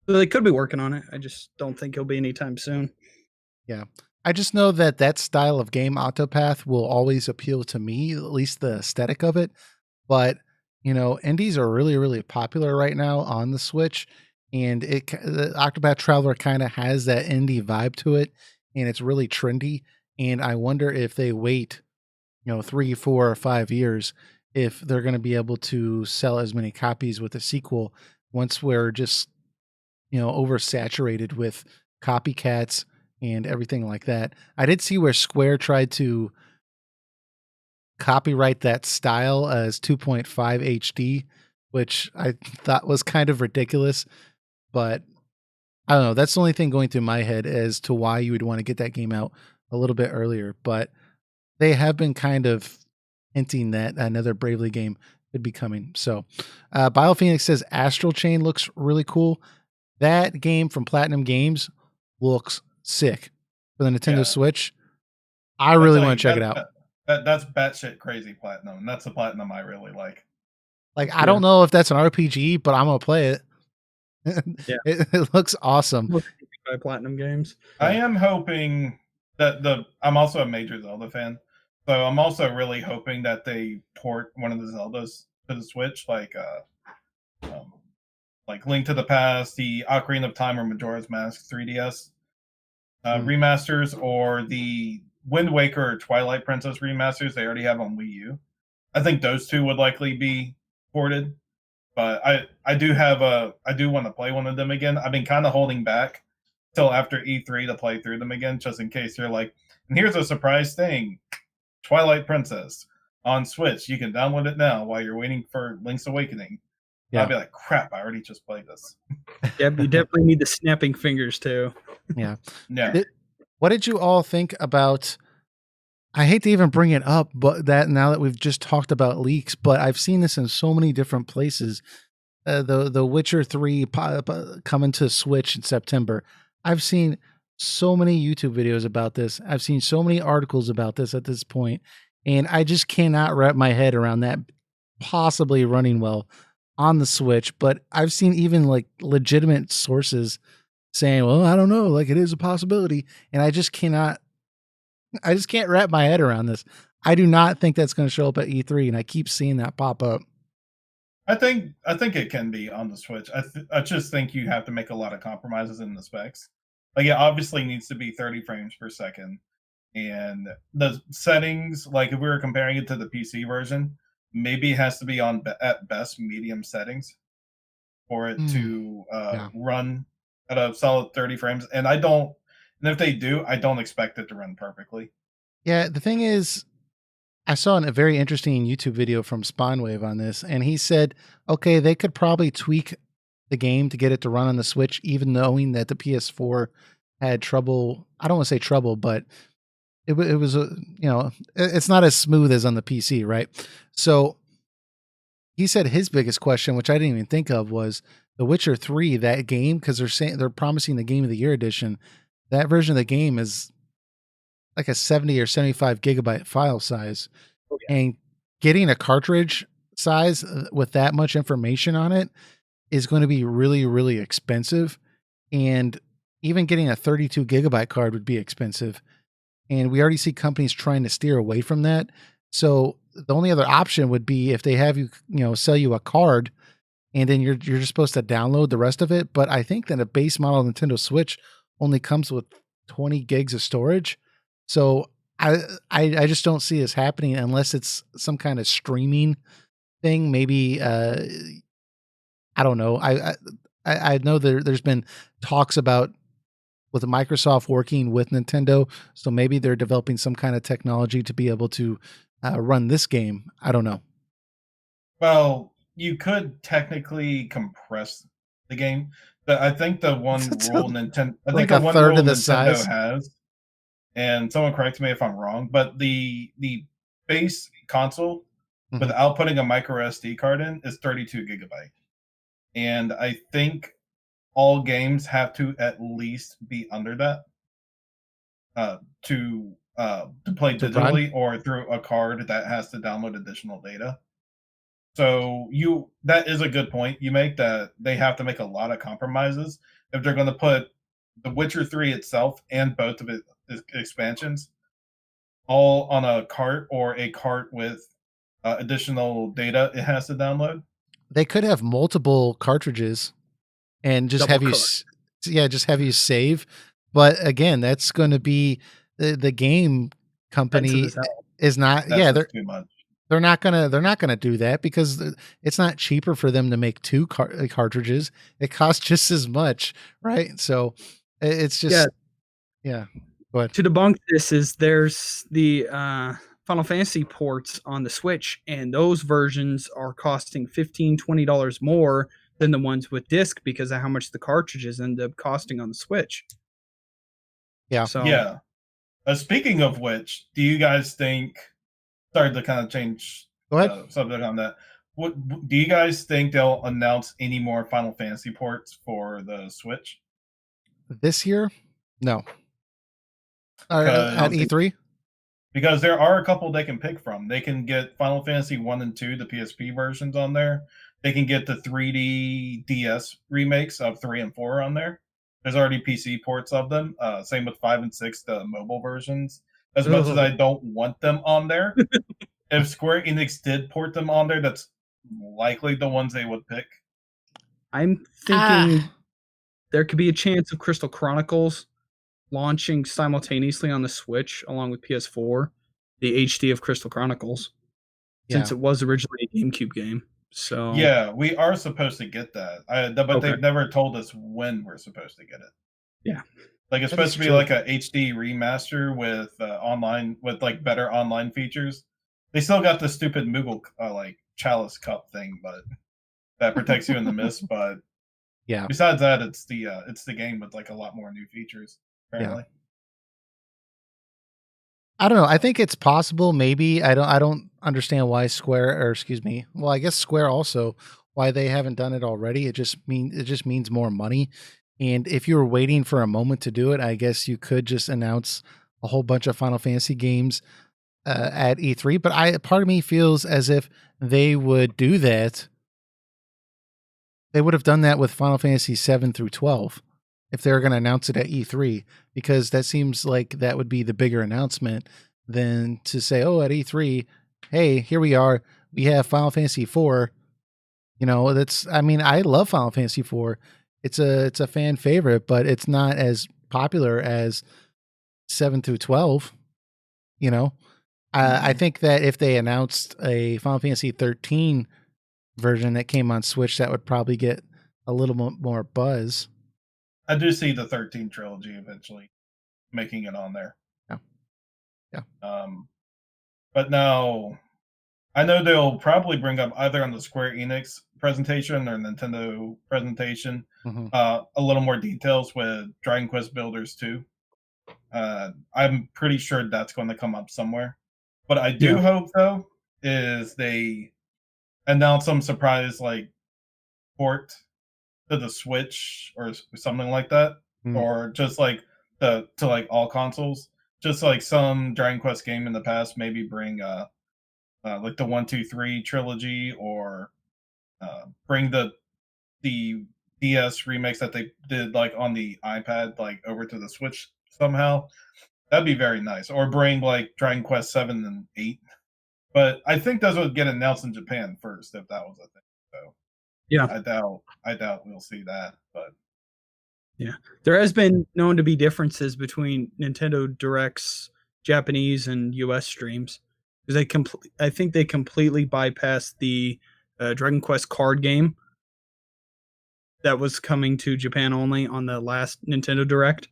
they could be working on it. I just don't think it'll be anytime soon. Yeah. I just know that style of game, Octopath, will always appeal to me, at least the aesthetic of it. But, you know, indies are really, really popular right now on the Switch. And the Octopath Traveler kind of has that indie vibe to it. And it's really trendy. And I wonder if they wait, 3, 4, or 5 years, if they're going to be able to sell as many copies with a sequel once we're just, oversaturated with copycats and everything like that. I did see where Square tried to copyright that style as 2.5 HD, which I thought was kind of ridiculous, but I don't know. That's the only thing going through my head as to why you would want to get that game out a little bit earlier, but they have been kind of hinting that another Bravely game could be coming. So, BioPhoenix says Astral Chain looks really cool. That game from Platinum Games looks sick for the Nintendo Switch. I really want to check it out. That's batshit crazy Platinum. That's the Platinum I really like. Like, I don't know if that's an RPG, but I'm gonna play it. It looks awesome. By Platinum Games. I am hoping that I'm also a major Zelda fan. So I'm also really hoping that they port one of the Zeldas to the Switch, like Link to the Past, the Ocarina of Time, or Majora's Mask 3DS remasters, or the Wind Waker or Twilight Princess remasters they already have on Wii U. I think those two would likely be ported, but I do want to play one of them again. I've been kind of holding back till after E3 to play through them again, just in case you're like, and here's a surprise thing. Twilight Princess on Switch. You can download it now while you're waiting for Link's Awakening. Yeah. I'll be like, crap, I already just played this. Yeah, you definitely need the snapping fingers too. Yeah. Yeah. What did you all think about, I hate to even bring it up, but that now that we've just talked about leaks, but I've seen this in so many different places. The Witcher 3 coming to Switch in September. I've seen so many YouTube videos about this. I've seen so many articles about this at this point, and I just cannot wrap my head around that possibly running well on the Switch. But I've seen even like legitimate sources saying, well, I don't know, like it is a possibility. And I just can't wrap my head around this. I do not think that's going to show up at E3, and I keep seeing that pop up. I think it can be on the Switch. I just think you have to make a lot of compromises in the specs. Like it obviously needs to be 30 frames per second. And the settings, like if we were comparing it to the PC version, maybe it has to be on at best medium settings for it to yeah. run at a solid 30 frames. And and if they do, I don't expect it to run perfectly. Yeah, the thing is, I saw a very interesting YouTube video from Spawnwave on this, and he said, okay, they could probably tweak the game to get it to run on the Switch, even knowing that the PS4 had trouble. I don't want to say trouble, but it was it's not as smooth as on the PC, right? So he said his biggest question, which I didn't even think of, was The Witcher 3, that game, because they're promising the Game of the Year edition. That version of the game is like a 70 or 75 gigabyte file size. Oh, yeah. And getting a cartridge size with that much information on it is going to be really, really expensive. And even getting a 32 gigabyte card would be expensive. And we already see companies trying to steer away from that. So the only other option would be if they have you, sell you a card, and then you're just supposed to download the rest of it. But I think that a base model Nintendo Switch only comes with 20 gigs of storage. So I just don't see this happening unless it's some kind of streaming thing. Maybe I don't know. I know there's been talks about with Microsoft working with Nintendo, so maybe they're developing some kind of technology to be able to run this game. I don't know. Well, you could technically compress the game, but I think the one rule Nintendo, Like a third of the size has, and someone correct me if I'm wrong, but the base console without putting a micro SD card in is 32 gigabyte, and I think all games have to at least be under that to play digitally or through a card that has to download additional data. So that is a good point you make, that they have to make a lot of compromises if they're going to put The Witcher 3 itself and both of its expansions all on a cart, or a cart with additional data it has to download. They could have multiple cartridges and just have you save. But again, that's going to be the game company is not. That's too much. They're not gonna do that because it's not cheaper for them to make two cartridges. It costs just as much, right? So it's just But to debunk this, there's the Final Fantasy ports on the Switch, and those versions are costing $15-$20 more than the ones with disc because of how much the cartridges end up costing on the Switch. Yeah. So yeah. Speaking of which, do you guys think? Sorry to kind of change subject on that. What do you guys think they'll announce any more Final Fantasy ports for the Switch this year? No. At E3? Because there are a couple they can pick from. They can get Final Fantasy 1 and 2, the PSP versions on there. They can get the 3D DS remakes of 3 and 4 on there. There's already PC ports of them. Same with 5 and 6, the mobile versions. As much as I don't want them on there, if Square Enix did port them on there, that's likely the ones they would pick. I'm thinking there could be a chance of Crystal Chronicles launching simultaneously on the Switch along with PS4, the HD of Crystal Chronicles, since it was originally a GameCube game. So yeah, we are supposed to get that, but they've never told us when we're supposed to get it. Yeah, like it's supposed to be like a HD remaster with online, with like better online features. They still got the stupid Moogle like Chalice Cup thing, but that protects you in the mist. But yeah, besides that, it's the game with like a lot more new features. Apparently. Yeah. I don't know. I think it's possible. Maybe I don't understand why Square, well, I guess Square also, why they haven't done it already. It just means more money. And if you were waiting for a moment to do it, I guess you could just announce a whole bunch of Final Fantasy games at E3. But part of me feels as if they would do that. They would have done that with Final Fantasy 7 through 12 if they were going to announce it at E3, because that seems like that would be the bigger announcement than to say, oh, at E3, hey, here we are. We have Final Fantasy 4. I love Final Fantasy 4. It's a fan favorite, but it's not as popular as 7 through 12. You know, I think that if they announced a Final Fantasy 13 version that came on Switch, that would probably get a little more buzz. I do see the 13 trilogy eventually making it on there. Yeah. But now I know they'll probably bring up either on the Square Enix presentation or Nintendo presentation a little more details with Dragon Quest Builders 2. I'm pretty sure that's going to come up somewhere. But I do hope, though, is they announce some surprise like port to the Switch or something like that, or just like to like all consoles. Just like some Dragon Quest game in the past, maybe bring like the 1, 2, 3 trilogy, or bring the DS remakes that they did like on the iPad like over to the Switch somehow. That'd be very nice. Or bring like Dragon Quest 7 and 8. But I think those would get announced in Japan first if that was a thing. So yeah, I doubt we'll see that. But yeah, there has been known to be differences between Nintendo Direct's Japanese and US streams, because I think they completely bypassed the Dragon Quest card game that was coming to Japan only on the last Nintendo Direct.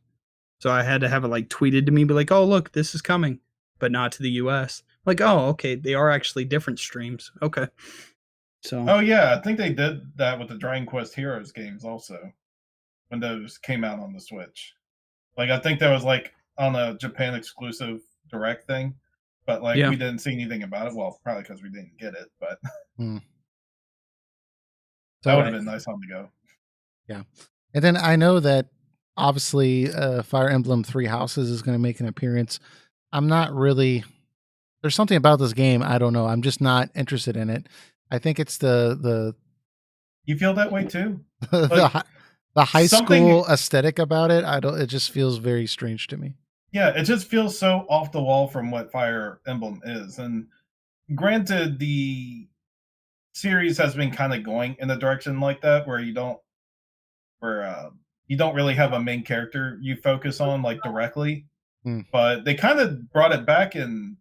So I had to have it like tweeted to me, be like, "Oh, look, this is coming," but not to the US. Like, oh, okay, they are actually different streams. Okay. So oh yeah, I think they did that with the Dragon Quest Heroes games also when those came out on the Switch. Like I think that was like on a Japan exclusive direct thing, but like we didn't see anything about it. Well, probably because we didn't get it, but that would have been nice on the go. Yeah, and then I know that obviously Fire Emblem Three Houses is going to make an appearance. I'm not really. There's something about this game I don't know. I'm just not interested in it. I think it's the You feel that way too? the high school aesthetic about it. I don't. It just feels very strange to me. Yeah, it just feels so off the wall from what Fire Emblem is. And granted, the series has been kind of going in a direction like that, where you don't really have a main character you focus on like directly. But they kind of brought it back in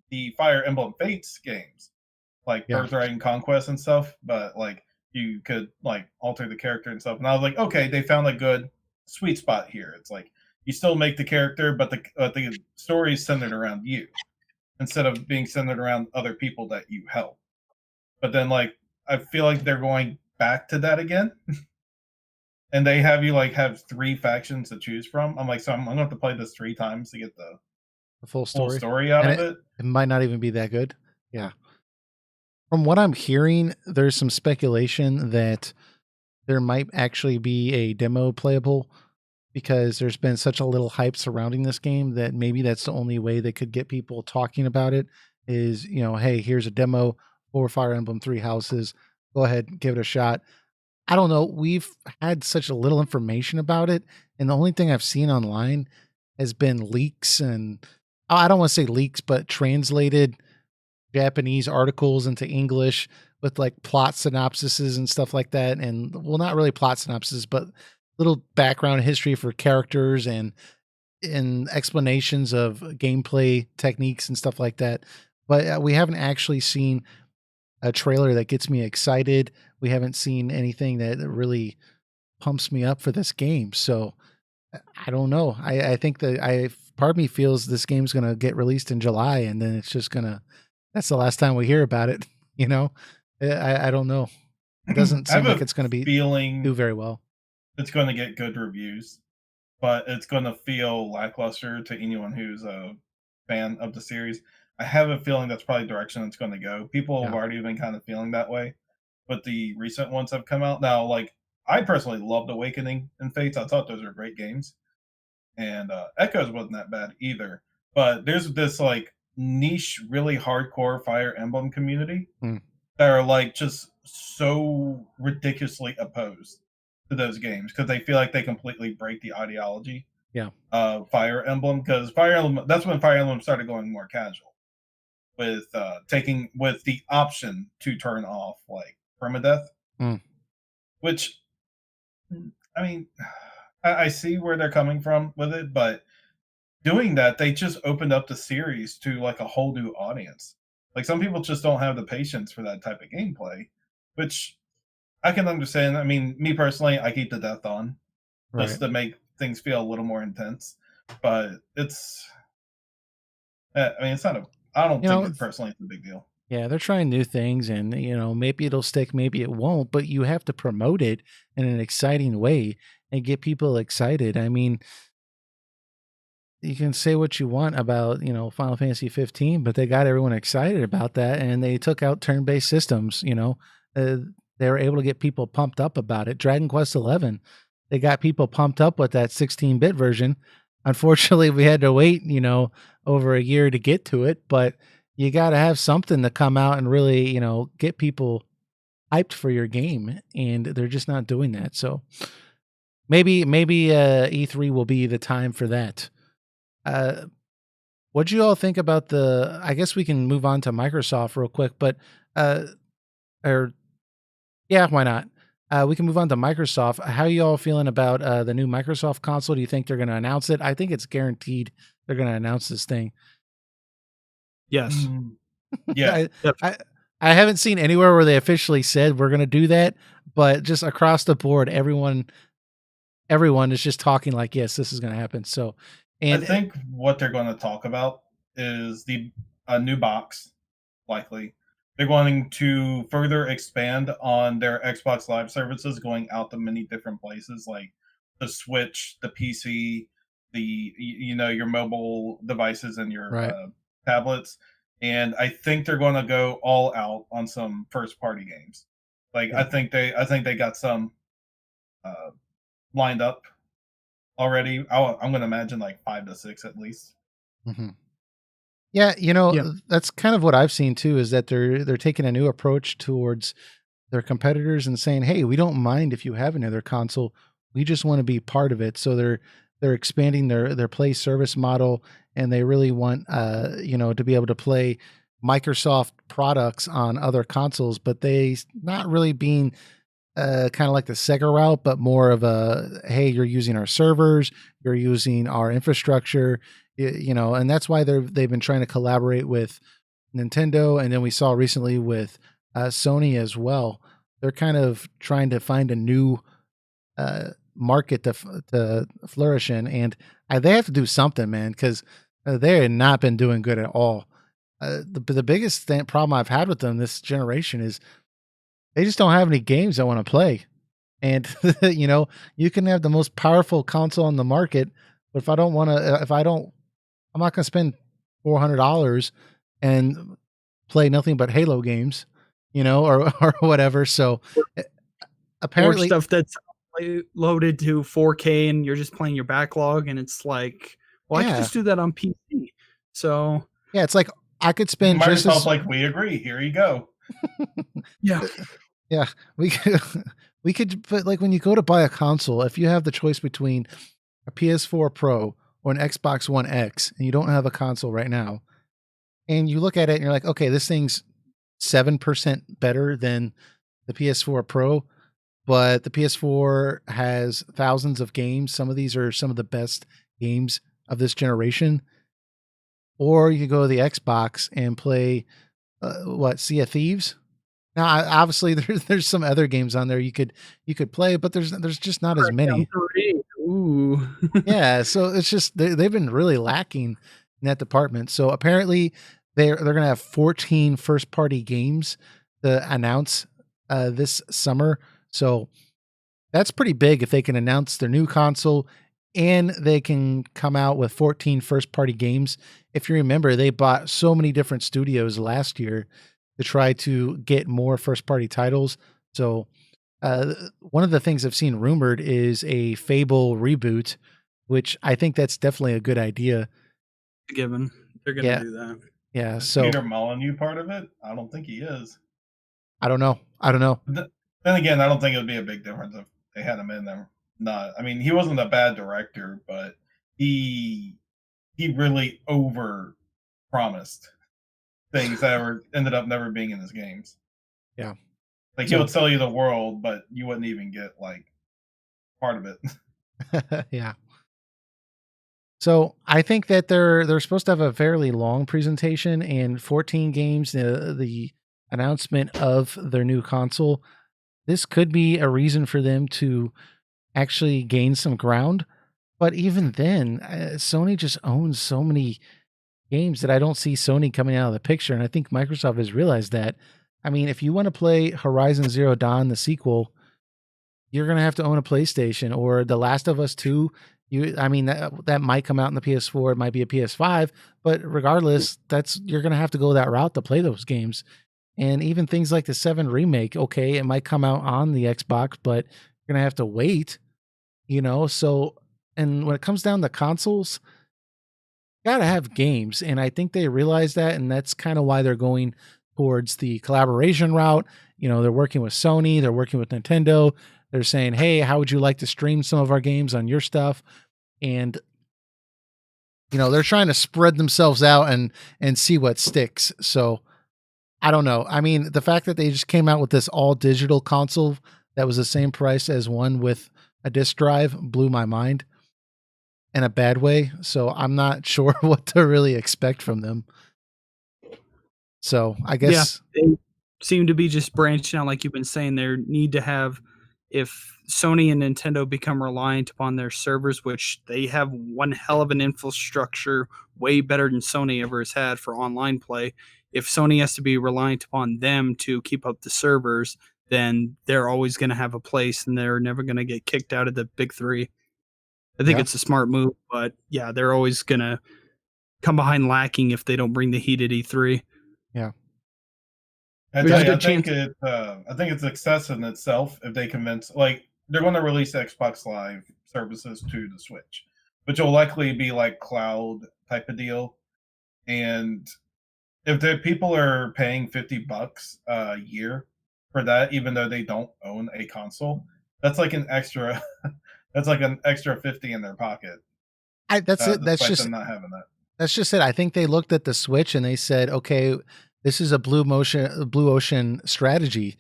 the Fire Emblem Fates games, like Birthright and Conquest and stuff. But like you could like alter the character and stuff. And I was like, okay, they found a good sweet spot here. It's like you still make the character, but the story is centered around you instead of being centered around other people that you help. But then like I feel like they're going back to that again. And they have you like have 3 factions to choose from. I'm like, so I'm gonna have to play this 3 times to get the full story out of it. It might not even be that good. Yeah. From what I'm hearing, there's some speculation that there might actually be a demo playable, because there's been such a little hype surrounding this game that maybe that's the only way they could get people talking about it is, hey, here's a demo for Fire Emblem Three Houses. Go ahead, give it a shot. I don't know. We've had such a little information about it, and the only thing I've seen online has been leaks, and I don't want to say leaks, but translated Japanese articles into English with like plot synopsises and stuff like that. And well, not really plot synopsis, but little background history for characters and explanations of gameplay techniques and stuff like that. But we haven't actually seen a trailer that gets me excited. We haven't seen anything that really pumps me up for this game. So I don't know. I think that part of me feels this game's going to get released in July, and then it's just going to, that's the last time we hear about it. I don't know. It doesn't seem like it's going to be do very well. It's going to get good reviews, but it's going to feel lackluster to anyone who's a fan of the series. I have a feeling that's probably the direction it's going to go. People have already been kind of feeling that way, but the recent ones have come out now. Like I personally loved Awakening and Fates. I thought those were great games, and Echoes wasn't that bad either. But there's this like niche, really hardcore Fire Emblem community that are like just so ridiculously opposed to those games because they feel like they completely break the ideology of Fire Emblem. Because Fire Emblem, that's when Fire Emblem started going more casual with with the option to turn off like permadeath, which I mean, I see where they're coming from with it, but doing that, they just opened up the series to like a whole new audience. Like some people just don't have the patience for that type of gameplay, which I can understand. I mean, me personally, I keep the death on Right. just to make things feel a little more intense. But it's, I mean, it's not a. I don't You think know, it personally it's a big deal. yeah, they're trying new things and maybe it'll stick, maybe it won't, but you have to promote it in an exciting way and get people excited. I mean, you can say what you want about, Final Fantasy 15, but they got everyone excited about that and they took out turn-based systems. Uh, they were able to get people pumped up about it. Dragon Quest 11, they got people pumped up with that 16-bit version. Unfortunately, we had to wait, over a year to get to it, but you got to have something to come out and really, get people hyped for your game, and they're just not doing that. So maybe E3 will be the time for that. Uh, what do you all think about the? I guess we can move on to Microsoft real quick, but uh, or yeah, why not? We can move on to Microsoft. How you all feeling about the new Microsoft console? Do you think they're going to announce it? I think it's guaranteed they're going to announce this thing. Yes. Mm, yeah, I, I I haven't seen anywhere where they officially said we're going to do that, but just across the board, everyone is just talking like, yes, this is going to happen. So, I and think what they're going to talk about is the a new box, likely. They're going to further expand on their Xbox Live services, going out to many different places like the Switch, the PC, your mobile devices and your right, tablets. And I think they're going to go all out on some first party games. Like yeah. I think they got some uh, lined up already. I'm going to imagine like 5 to 6 at least. hmm Yeah, Yeah. that's kind of what I've seen too, is that they're taking a new approach towards their competitors and saying, "Hey, we don't mind if you have another console. We just want to be part of it." So they're expanding their play service model, and they really want to be able to play Microsoft products on other consoles, but they not really being kind of like the Sega route, but more of a, hey, you're using our servers, you're using our infrastructure, and that's why they've been trying to collaborate with Nintendo, and then we saw recently with Sony as well. They're kind of trying to find a new market to flourish in, and they have to do something, man, because they have not been doing good at all. The biggest problem I've had with them this generation is they just don't have any games I want to play. And you can have the most powerful console on the market, but if I don't want to, if I don't, I'm not going to spend $400 and play nothing but Halo games, or or whatever. So eh, Or apparently, stuff that's loaded to 4K and you're just playing your backlog, and it's like, well, I could yeah, just do that on PC. So yeah, it's like I could spend just Microsoft, as like, we agree. Here you go. yeah, yeah, we could we could, but like when you go to buy a console, if you have the choice between a PS4 Pro or an Xbox One X, and you don't have a console right now, and you look at it and you're like, okay, this thing's 7% better than the PS4 Pro, but the PS4 has thousands of games. Some of these are some of the best games of this generation. Or you go to the Xbox and play Sea of Thieves. Now, obviously, there's some other games on there you could play, but there's just not as Crackdown many. 3. Ooh. Yeah, so it's just they've been really lacking in that department. So apparently they're gonna have 14 first party games to announce this summer. So that's pretty big if they can announce their new console and they can come out with 14 first party games. If you remember, they bought so many different studios last year to try to get more first party titles. So one of the things I've seen rumored is a Fable reboot, which I think that's definitely a good idea. Given they're gonna Yeah, do that. yeah. Is So Peter Molyneux part of it? I don't think he is. I don't know. I don't know. Then again, I don't think it would be a big difference if they had him in there. Not, I mean, he wasn't a bad director, but he he really over promised things that were ended up never being in his games. Yeah. Like he So would sell you the world, but you wouldn't even get like part of it. Yeah. So I think that they're supposed to have a fairly long presentation and 14 games. The announcement of their new console. This could be a reason for them to actually gain some ground. But even then, Sony just owns so many games that I don't see Sony coming out of the picture. And I think Microsoft has realized that. I mean, if you want to play Horizon Zero Dawn, the sequel, you're gonna have to own a PlayStation or The Last of Us 2. I mean that might come out in the PS4, it might be a PS5, but regardless, that's you're gonna have to go that route to play those games. And even things like the 7 remake, okay, it might come out on the Xbox, but you're gonna have to wait, So, and when it comes down to consoles, gotta have games, and I think they realize that, and that's kind of why they're going towards the collaboration route. They're working with Sony, they're working with Nintendo. They're saying, "Hey, how would you like to stream some of our games on your stuff?" And they're trying to spread themselves out and see what sticks. So I don't know. I mean, the fact that they just came out with this all digital console that was the same price as one with a disc drive blew my mind in a bad way. So I'm not sure what to really expect from them. So I Yeah, guess they seem to be just branching out, like you've been saying. They need to have, if Sony and Nintendo become reliant upon their servers, which they have one hell of an infrastructure, way better than Sony ever has had for online play. If Sony has to be reliant upon them to keep up the servers, then they're always going to have a place and they're never going to get kicked out of the big three. I think yeah, it's a smart move, but yeah, they're always going to come behind lacking if they don't bring the heat at E3. yeah. I There's tell a you, good chance. I think it's success in itself if they convince, like, they're going to release Xbox Live services to the Switch, which will likely be like cloud type of deal. And if the people are paying $50 a year for that, even though they don't own a console, that's like an extra, that's like an extra 50 in their pocket, That's it. despite them not having that. That's just it. I think they looked at the Switch and they said, "Okay, this is a blue ocean strategy."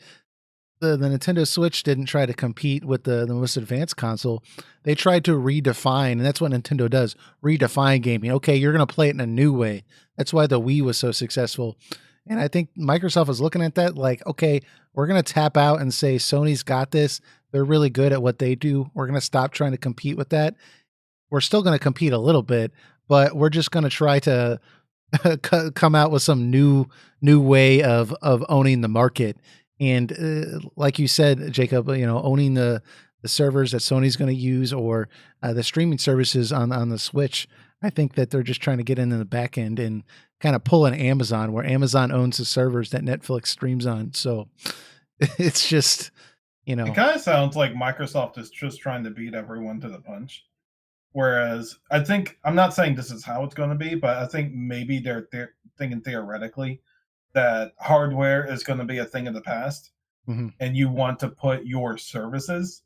The Nintendo Switch didn't try to compete with the most advanced console. They tried to redefine, and that's what Nintendo does: redefine gaming. Okay, you're going to play it in a new way. That's why the Wii was so successful. And I think Microsoft is looking at that like, okay, we're going to tap out and say Sony's got this. They're really good at what they do. We're going to stop trying to compete with that. We're still going to compete a little bit, but we're just going to try to come out with some new way of owning the market. And like you said, Jacob, owning the servers that Sony's going to use or the streaming services on the Switch. I think that they're just trying to get into the back end and kind of pull an Amazon, where Amazon owns the servers that Netflix streams on. So it's just, It kind of sounds like Microsoft is just trying to beat everyone to the punch. Whereas I think, I'm not saying this is how it's going to be, but I think maybe they're thinking theoretically that hardware is going to be a thing of the past, Mhm. and you want to put your services,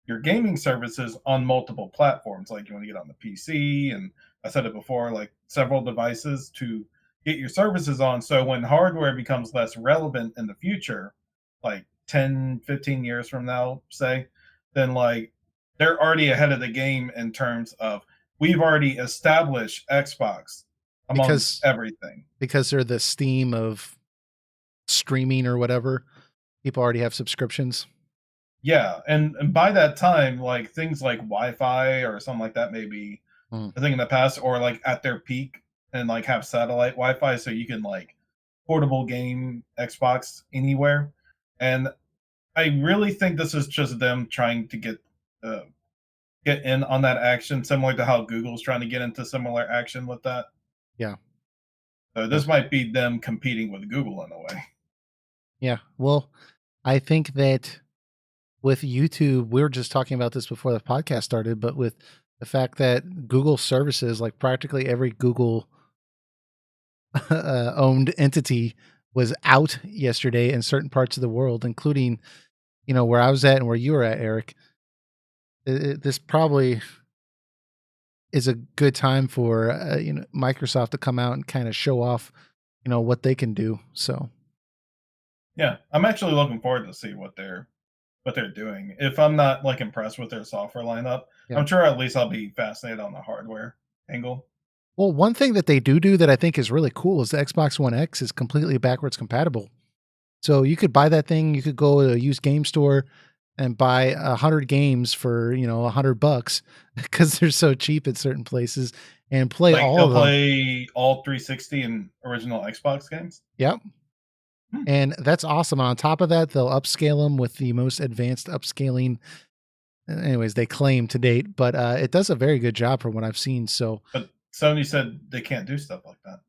your gaming services, on multiple platforms. Like you want to get on the PC, and I said it before, like several devices to get your services on. So when hardware becomes less relevant in the future, like 10, 15 years from now, say, then like they're already ahead of the game in terms of we've already established Xbox amongst because everything. because they're the Steam of streaming or whatever. People already have subscriptions. Yeah, and by that time, like things like Wi-Fi or something like that may be Mm. a thing in the past, or like at their peak, and like have satellite Wi-Fi so you can like portable game Xbox anywhere. And I really think this is just them trying to get in on that action, similar to how Google's trying to get into similar action with that. Yeah. So Yeah. this might be them competing with Google in a way. Yeah. Well, I think that with YouTube, we were just talking about this before the podcast started, but with the fact that Google services, like practically every Google owned entity, was out yesterday in certain parts of the world, including, where I was at and where you were at, Eric. This probably is a good time for, Microsoft to come out and kind of show off, what they can do. So, Yeah, I'm actually looking forward to see what they're what they're doing. If I'm not like impressed with their software lineup, Yeah. I'm sure at least I'll be fascinated on the hardware angle. Well, one thing that they do that I think is really cool is the Xbox One X is completely backwards compatible. So you could buy that thing. You could go to a used game store and buy 100 games for $100 because they're so cheap at certain places, and play Like all they'll of them. play all 360 and original Xbox games. Yep. Hmm. And that's awesome. On top of that, they'll upscale them with the most advanced upscaling. Anyways, they claim to date, but it does a very good job from what I've seen. So But Sony said they can't do stuff like that.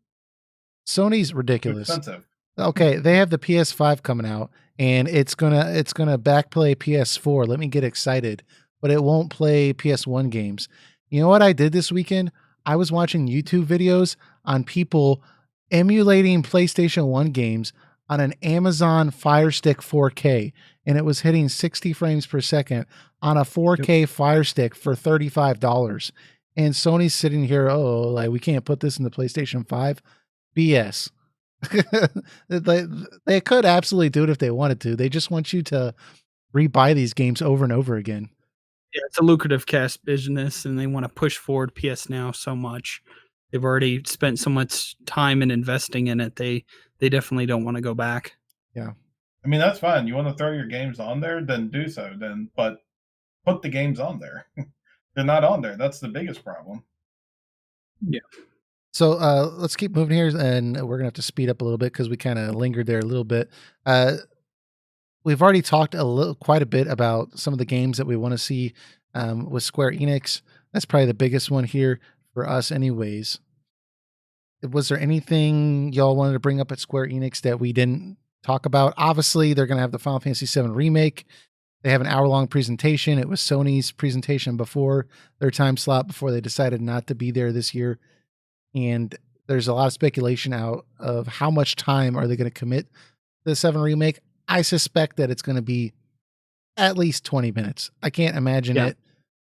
Sony's Too ridiculous. expensive. Okay, they have the PS5 coming out, and it's gonna backplay PS4. Let me get excited, but it won't play PS1 games. You know what I did this weekend? I was watching YouTube videos on people emulating PlayStation 1 games on an Amazon Fire Stick 4K, and it was hitting 60 frames per second on a 4K Fire Stick for $35. And Sony's sitting here, like, we can't put this in the PlayStation 5. BS. They could absolutely do it if they wanted to. They just want you to rebuy these games over and over again. Yeah, it's a lucrative cash business, and they want to push forward PS Now so much. They've already spent so much time and investing in it. They definitely don't want to go back. Yeah. I mean, that's fine. You want to throw your games on there, then do so. But put the games on there. They're not on there. That's the biggest problem. Yeah. So let's keep moving here, and we're gonna have to speed up a little bit because we kind of lingered there a little bit. We've already talked quite a bit about some of the games that we want to see with Square Enix. That's probably the biggest one here for us, anyways. Was there anything y'all wanted to bring up at Square Enix that we didn't talk about? Obviously, they're gonna have the Final Fantasy VII Remake. They have an hour-long presentation. It was Sony's presentation before their time slot, before they decided not to be there this year. And there's a lot of speculation out of how much time are they going to commit to the 7 Remake. I suspect that it's going to be at least 20 minutes. I can't imagine it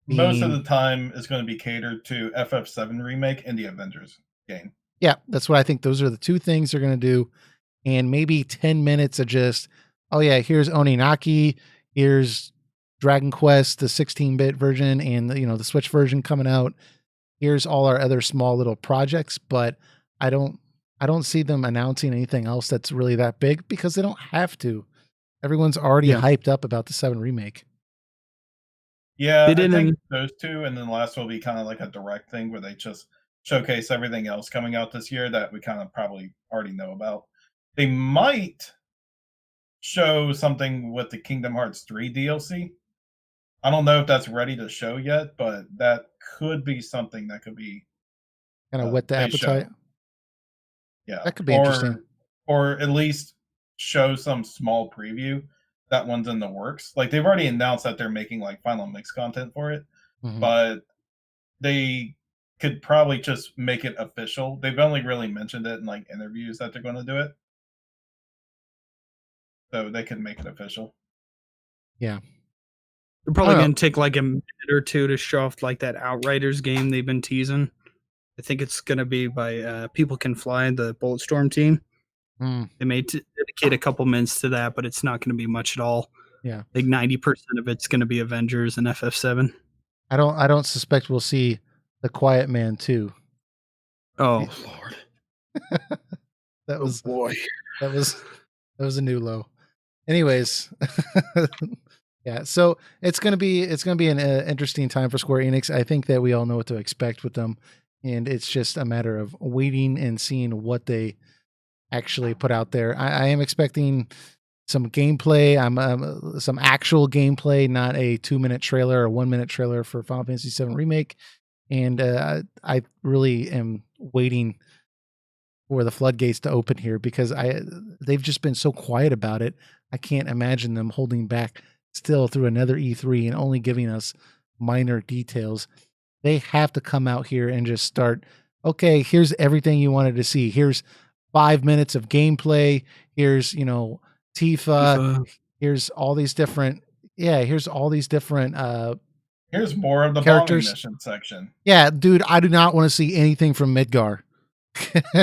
being... Most of the time is going to be catered to FF7 Remake and the Avengers game. Yeah, that's what I think. Those are the two things they're going to do. And maybe 10 minutes of just, oh yeah, here's Oninaki, here's Dragon Quest, the 16-bit version, and the Switch version coming out. Here's all our other small little projects, but I don't see them announcing anything else that's really that big because they don't have to. Everyone's already hyped up about the 7 Remake. Yeah, I think those two, and then the last will be kind of like a direct thing where they just showcase everything else coming out this year that we kind of probably already know about. They might show something with the Kingdom Hearts 3 DLC. I don't know if that's ready to show yet, but that could be something that could be kind of whet the appetite. Show. Yeah, that could be interesting. Or at least show some small preview. That one's in the works. Like they've already announced that they're making like final mix content for it, but they could probably just make it official. They've only really mentioned it in like interviews that they're going to do it, so they could make it official. Yeah. They're probably going to take like a minute or two to show off like that Outriders game they've been teasing. I think it's going to be by People Can Fly, the Bulletstorm team. They may dedicate a couple minutes to that, but it's not going to be much at all. Yeah. Like 90% of it's going to be Avengers and FF7. I don't suspect we'll see The Quiet Man 2. Oh, Lord. That was boy. That was a new low. Anyways, yeah, so it's gonna be an interesting time for Square Enix. I think that we all know what to expect with them, and it's just a matter of waiting and seeing what they actually put out there. I am expecting some gameplay. I'm some actual gameplay, not a 2-minute trailer or 1-minute trailer for Final Fantasy VII Remake. And I really am waiting for the floodgates to open here because they've just been so quiet about it. I can't imagine them holding back still through another E3 and only giving us minor details. They have to come out here and just start, okay, here's everything you wanted to see. Here's 5 minutes of gameplay. Here's, Tifa. Here's all these different, here's more of the characters. Bombing mission section. Yeah, dude, I do not want to see anything from Midgar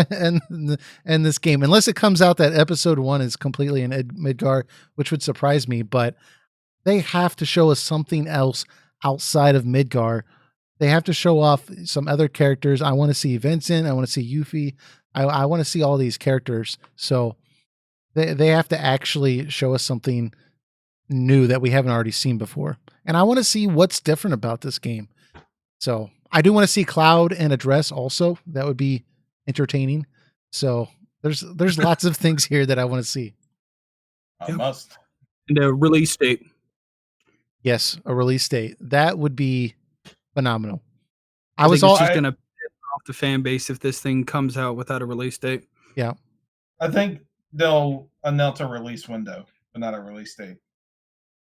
and this game, unless it comes out that episode 1 is completely in Midgar, which would surprise me. But they have to show us something else outside of Midgar. They have to show off some other characters. I want to see Vincent. I want to see Yuffie. I want to see all these characters. So they have to actually show us something new that we haven't already seen before. And I want to see what's different about this game. So I do want to see Cloud and a dress also. That would be entertaining. So there's lots of things here that I want to see. I Yep. must. And a release date. Yes, a release date. That would be phenomenal. I was think all it's just gonna piss off the fan base if this thing comes out without a release date. yeah. I think they'll announce a release window, but not a release date.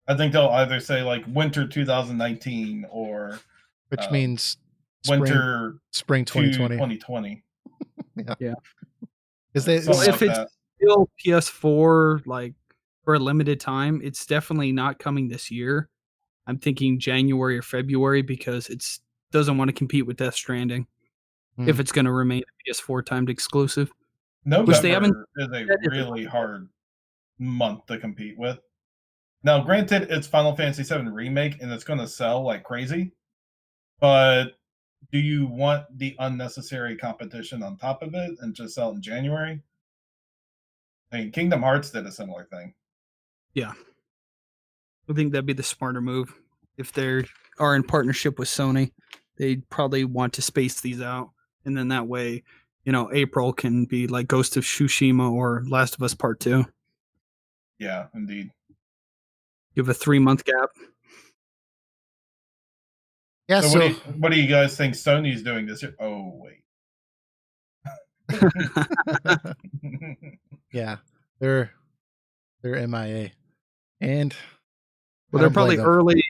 I think they'll either say like winter 2019 or Which means winter spring 2020. 2020. Yeah. Because Something Well, if like it's that. still PS4 like for a limited time, it's definitely not coming this year. I'm thinking January or February because it's doesn't want to compete with Death Stranding if it's going to remain a PS4 timed exclusive. Which they haven't November is said a if really hard month to compete with. Now, granted, it's Final Fantasy VII Remake and it's going to sell like crazy, but do you want the unnecessary competition on top of it and just sell it in January? I mean, Kingdom Hearts did a similar thing. Yeah. I think that'd be the smarter move. If they are in partnership with Sony, they'd probably want to space these out. And then that way, April can be like Ghost of Tsushima or Last of Us Part 2. Yeah, indeed. Give a 3-month gap. Yeah, So what do you guys think Sony's doing this year? Oh, wait. yeah, they're MIA. And well, they're probably early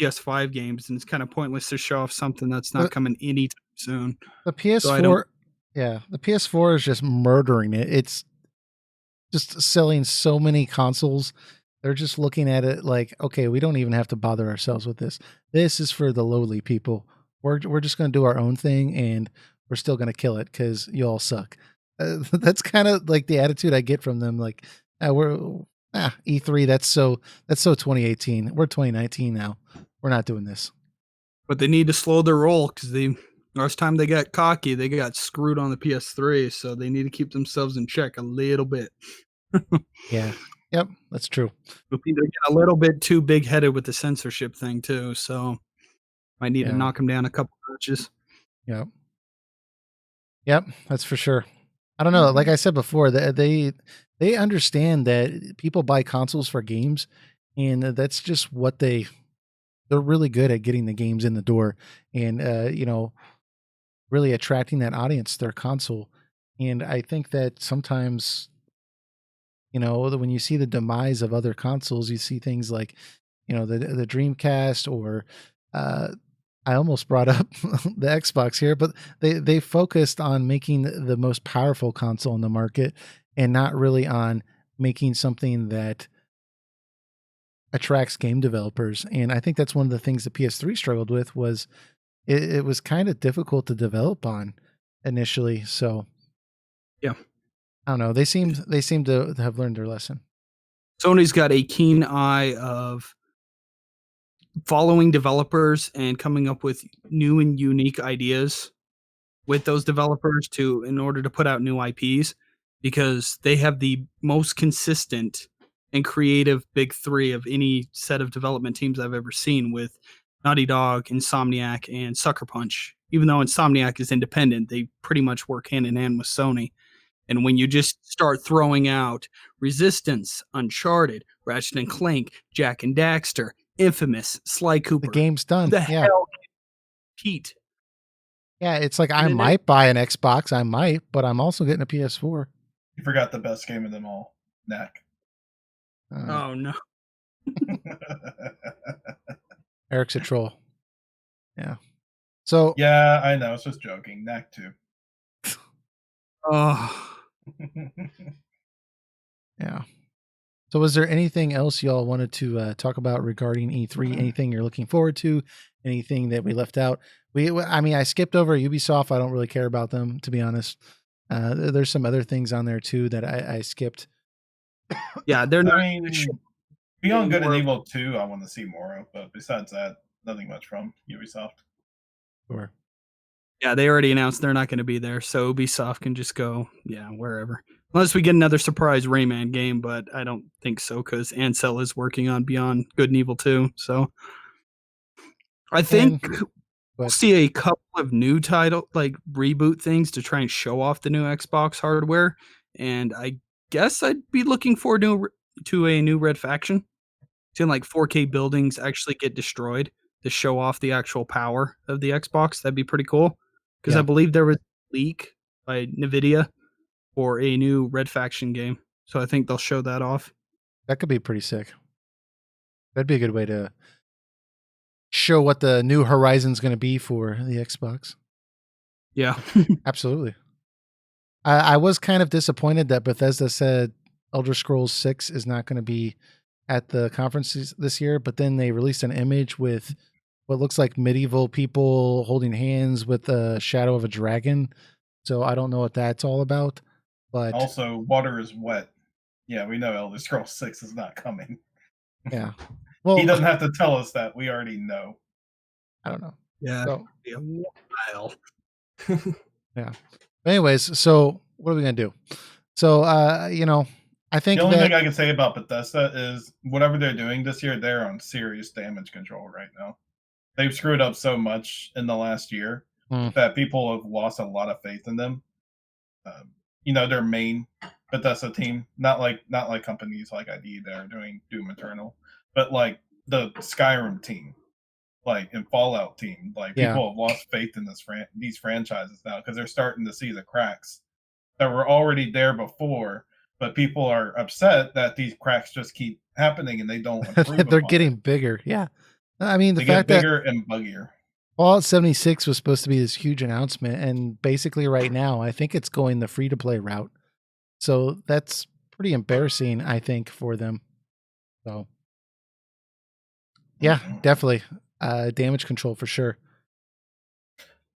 PS5 games, and it's kind of pointless to show off something that's not coming anytime soon. The PS4, the PS4 is just murdering it. It's just selling so many consoles. They're just looking at it like, okay, we don't even have to bother ourselves with this. This is for the lowly people. We're just going to do our own thing, and we're still going to kill it because you all suck. That's kind of like the attitude I get from them. Like, E3. That's so 2018. We're 2019 now. We're not doing this. But they need to slow their roll because last time they got cocky, they got screwed on the PS3. So they need to keep themselves in check a little bit. Yeah. Yep, that's true. They're getting a little bit too big-headed with the censorship thing too, so might need to knock them down a couple notches. Yep. Yep, that's for sure. I don't know. Like I said before, they understand that people buy consoles for games, and that's just what they're really good at getting the games in the door, and really attracting that audience to their console. And I think that sometimes, when you see the demise of other consoles, you see things like, the Dreamcast, or I almost brought up the Xbox here, but they focused on making the most powerful console in the market and not really on making something that attracts game developers. And I think that's one of the things the PS3 struggled with was it was kind of difficult to develop on initially. So yeah, I don't know. They seem to have learned their lesson. Sony's got a keen eye of following developers and coming up with new and unique ideas with those developers in order to put out new IPs, because they have the most consistent and creative big three of any set of development teams I've ever seen, with Naughty Dog, Insomniac, and Sucker Punch. Even though Insomniac is independent, they pretty much work hand in hand with Sony. And when you just start throwing out Resistance, Uncharted, Ratchet and Clank, Jak and Daxter, Infamous, Sly Cooper, The game's done. the hell, Pete? Yeah, it's like I might buy an Xbox, I might, but I'm also getting a PS4. You forgot the best game of them all, Knack. Oh no. Eric's a troll. Yeah. So yeah, I know. It's just joking. Knack too. Oh. Yeah. So was there anything else y'all wanted to talk about regarding E3? Anything you're looking forward to? Anything that we left out? I skipped over Ubisoft. I don't really care about them, to be honest. There's some other things on there too that I skipped. Yeah, they're not. Beyond Good and more- Evil 2, I want to see more of, but besides that, nothing much from Ubisoft. Sure. Yeah, they already announced they're not going to be there, so Ubisoft can just go, wherever. Unless we get another surprise Rayman game, but I don't think so because Ansel is working on Beyond Good and Evil 2. So I think we'll but see a couple of new title like reboot things to try and show off the new Xbox hardware, and I guess I'd be looking forward to a new Red Faction. Seeing like 4K buildings actually get destroyed to show off the actual power of the Xbox. That'd be pretty cool. Because Yeah. I believe there was a leak by NVIDIA for a new Red Faction game. So I think they'll show that off. that could be pretty sick. That'd be a good way to show what the new Horizon's going to be for the Xbox. Yeah. Absolutely. I was kind of disappointed that Bethesda said Elder Scrolls 6 is not going to be at the conferences this year, but then they released an image with what looks like medieval people holding hands with a shadow of a dragon. So I don't know what that's all about. But Also, water is wet. Yeah, we know Elder Scrolls 6 is not coming. yeah. Well, He doesn't have to tell us that. We already know. I don't know. Yeah. So, Be a while. yeah. Anyways, so what are we going to do? So, I think The only that thing I can say about Bethesda is whatever they're doing this year, they're on serious damage control right now. They've screwed up so much in the last year that people have lost a lot of faith in them. Their main Bethesda team, not like companies like ID that are doing Doom Eternal, but like the Skyrim team, like and Fallout team, like Yeah. people have lost faith in these franchises now because they're starting to see the cracks that were already there before, but people are upset that these cracks just keep happening and they don't improve. they're upon getting it. bigger. Yeah. I mean, the They get fact that bigger and buggier. Fallout 76 was supposed to be this huge announcement, and basically right now, I think it's going the free-to-play route. So that's pretty embarrassing, I think, for them. So, yeah, definitely. Damage control for sure.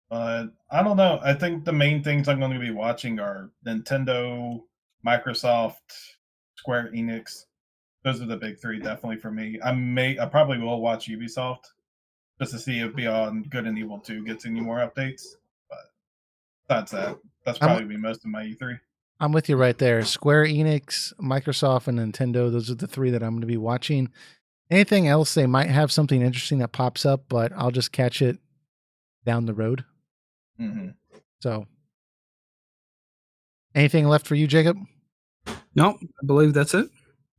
But I don't know. I think the main things I'm going to be watching are Nintendo, Microsoft, Square Enix. Those are the big three, definitely for me. I probably will watch Ubisoft just to see if Beyond Good and Evil 2 gets any more updates. But that's probably be most of my E3. I'm with you right there. Square Enix, Microsoft, and Nintendo. Those are the three that I'm going to be watching. Anything else, they might have something interesting that pops up, but I'll just catch it down the road. Mm-hmm. So, anything left for you, Jacob? No, I believe that's it.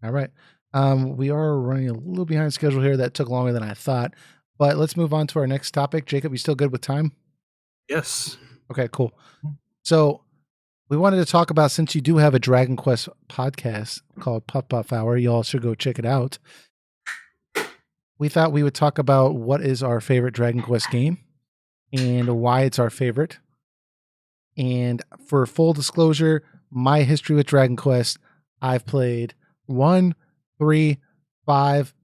All right. We are running a little behind schedule here. That took longer than I thought. But let's move on to our next topic. Jacob, you still good with time? Yes. Okay, cool. So we wanted to talk about, since you do have a Dragon Quest podcast called Puff Puff Hour, you all should go check it out. We thought we would talk about what is our favorite Dragon Quest game and why it's our favorite. And for full disclosure, my history with Dragon Quest, I've played 1, 3, 5,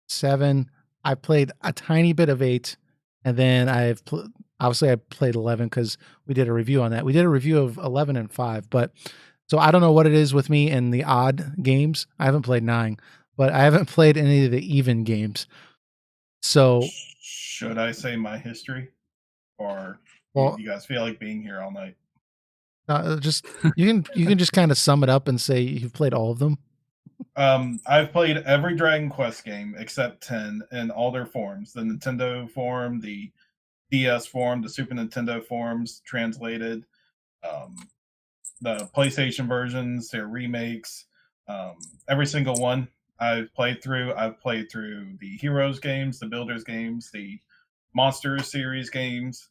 7. I played a tiny bit of 8, and then obviously I played 11 because we did a review on that. We did a review of 11 and 5, but so I don't know what it is with me in the odd games. I haven't played 9, but I haven't played any of the even games. So should I say my history, or you guys feel like being here all night? Just you can just kind of sum it up and say you've played all of them. I've played every Dragon Quest game except 10 in all their forms: the Nintendo form, the DS form, the Super Nintendo forms translated, the PlayStation versions, their remakes, every single one I've played through. I've played through the Heroes games, the Builders games, the Monsters series games,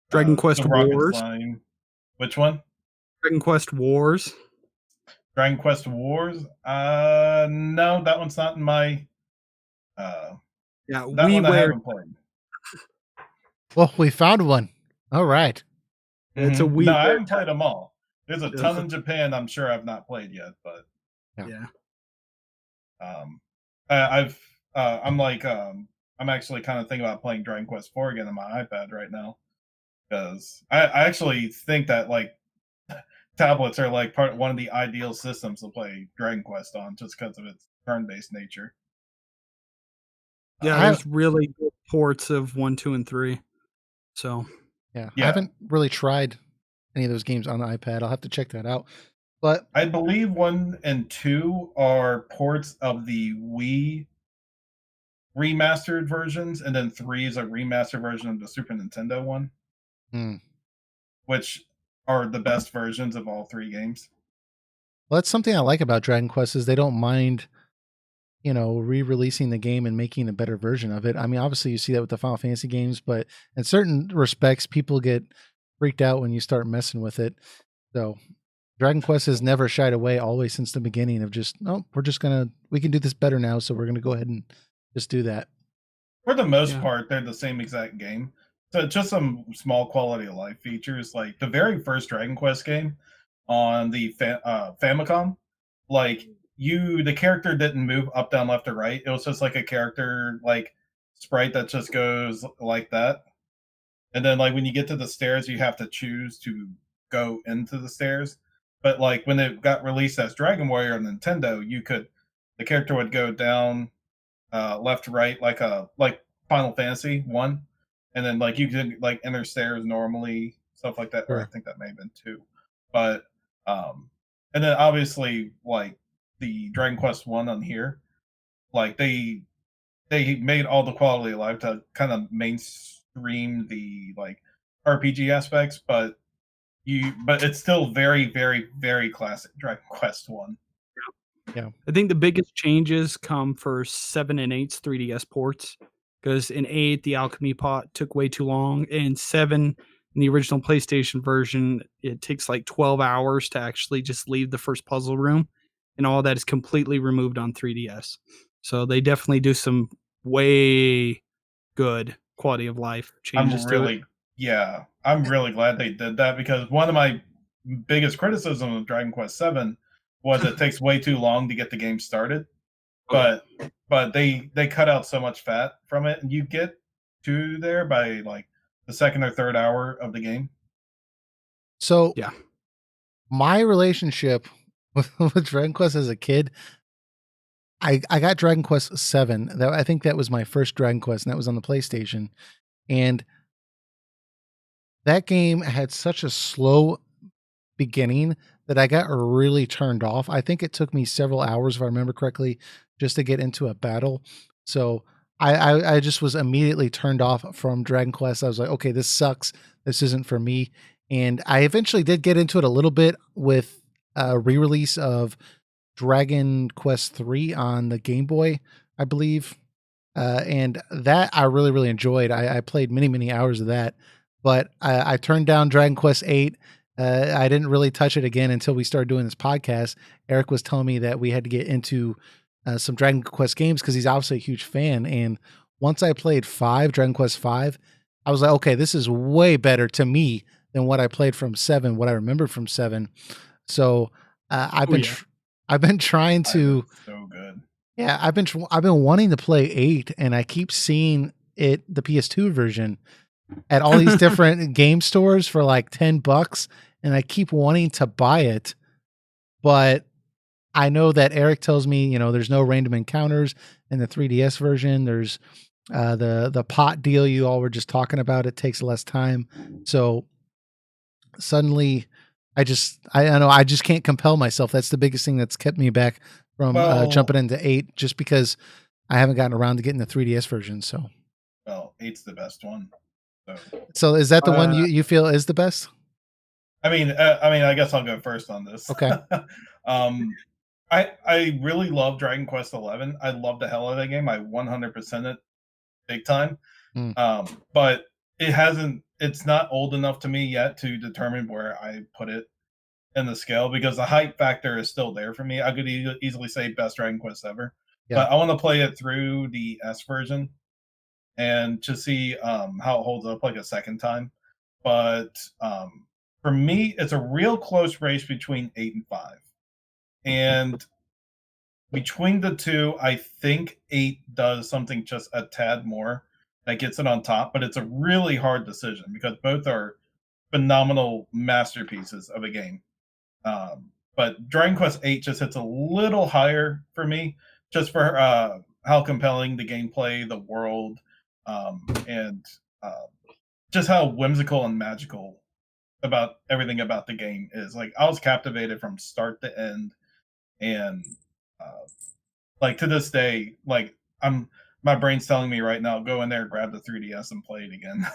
Dragon Quest Wars. Line. Which one? Dragon Quest Wars. Dragon Quest Wars? No, that one's not in my. Yeah, that one I haven't played. Well, we found one. All right. It's a Wii. No, I haven't played them all. There's a ton in Japan I'm sure I've not played yet, but yeah. I'm actually kind of thinking about playing Dragon Quest 4 again on my iPad right now, because I actually think that like tablets are like one of the ideal systems to play Dragon Quest on, just because of its turn-based nature. Yeah, there's really good ports of 1, 2, and 3. So I Yeah. haven't really tried any of those games on the iPad. I'll have to check that out. But I believe 1 and 2 are ports of the Wii remastered versions, and then 3 is a remastered version of the Super Nintendo one, which are the best versions of all 3 games. Well, that's something I like about Dragon Quest is they don't mind, re-releasing the game and making a better version of it. I mean, obviously you see that with the Final Fantasy games, but in certain respects, people get freaked out when you start messing with it. So Dragon Quest has never shied away, always since the beginning of just, no, we can do this better now, so we're gonna go ahead and just do that. For the most part, they're the same exact game. So just some small quality of life features, like the very first Dragon Quest game on the Famicom, like the character didn't move up, down, left, or right. It was just like a character like sprite that just goes like that. And then like when you get to the stairs, you have to choose to go into the stairs. But like when it got released as Dragon Warrior on Nintendo, the character would go down, left to right, like Final Fantasy 1, and then like you could like enter stairs normally, stuff like that. Or I think that may have been 2, but and then obviously like the Dragon Quest 1 on here, like they made all the quality of life to kind of mainstream the like RPG aspects, but it's still very, very, very classic Dragon Quest 1. Yeah. I think the biggest changes come for 7 and 8's 3DS ports, because in 8 the alchemy pot took way too long, and 7 in the original PlayStation version it takes like 12 hours to actually just leave the first puzzle room, and all that is completely removed on 3DS. So they definitely do some way good quality of life changes to it. I'm really glad they did that, because one of my biggest criticism of Dragon Quest 7 was it takes way too long to get the game started. But they cut out so much fat from it, and you get to there by like the second or third hour of the game. So yeah, my relationship with Dragon Quest as a kid, I got Dragon Quest 7. I think that was my first Dragon Quest, and that was on the PlayStation. And that game had such a slow beginning that I got really turned off. I think it took me several hours, if I remember correctly, just to get into a battle. So I just was immediately turned off from Dragon Quest. I was like, okay, this sucks. This isn't for me. And I eventually did get into it a little bit with a re-release of Dragon Quest 3 on the Game Boy, I believe. And that I really, really enjoyed. I played many, many hours of that. But I turned down Dragon Quest 8. I didn't really touch it again until we started doing this podcast. Eric was telling me that we had to get into some Dragon Quest games because he's obviously a huge fan. And once I played Dragon Quest 5, I was like, okay, this is way better to me than what I played from 7, what I remembered from 7. So I've been trying to. So good. Yeah, I've been wanting to play 8, and I keep seeing the PS2 version at all these different game stores for like $10, and I keep wanting to buy it, but I know that Eric tells me, there's no random encounters in the 3DS version. There's the pot deal you all were just talking about. It takes less time. So suddenly I don't know, I just can't compel myself. That's the biggest thing that's kept me back from jumping into 8, just because I haven't gotten around to getting the 3DS version. So, well, 8's the best one. So is that the one you feel is the best? I mean, I guess I'll go first on this. Okay. I really love Dragon Quest 11. I love the hell out of that game. I 100% it big time. But it's not old enough to me yet to determine where I put it in the scale, because the hype factor is still there for me. I could easily say best Dragon Quest ever. Yeah. But I want to play it through the S version and to see how it holds up like a second time. But for me, it's a real close race between 8 and 5. And between the two, I think 8 does something just a tad more that gets it on top, but it's a really hard decision because both are phenomenal masterpieces of a game. But Dragon Quest 8 just hits a little higher for me just for how compelling the gameplay, the world, and just how whimsical and magical about everything about the game is. Like I was captivated from start to end, and uh, like to this day, like my brain's telling me right now, go in there, grab the 3DS, and play it again.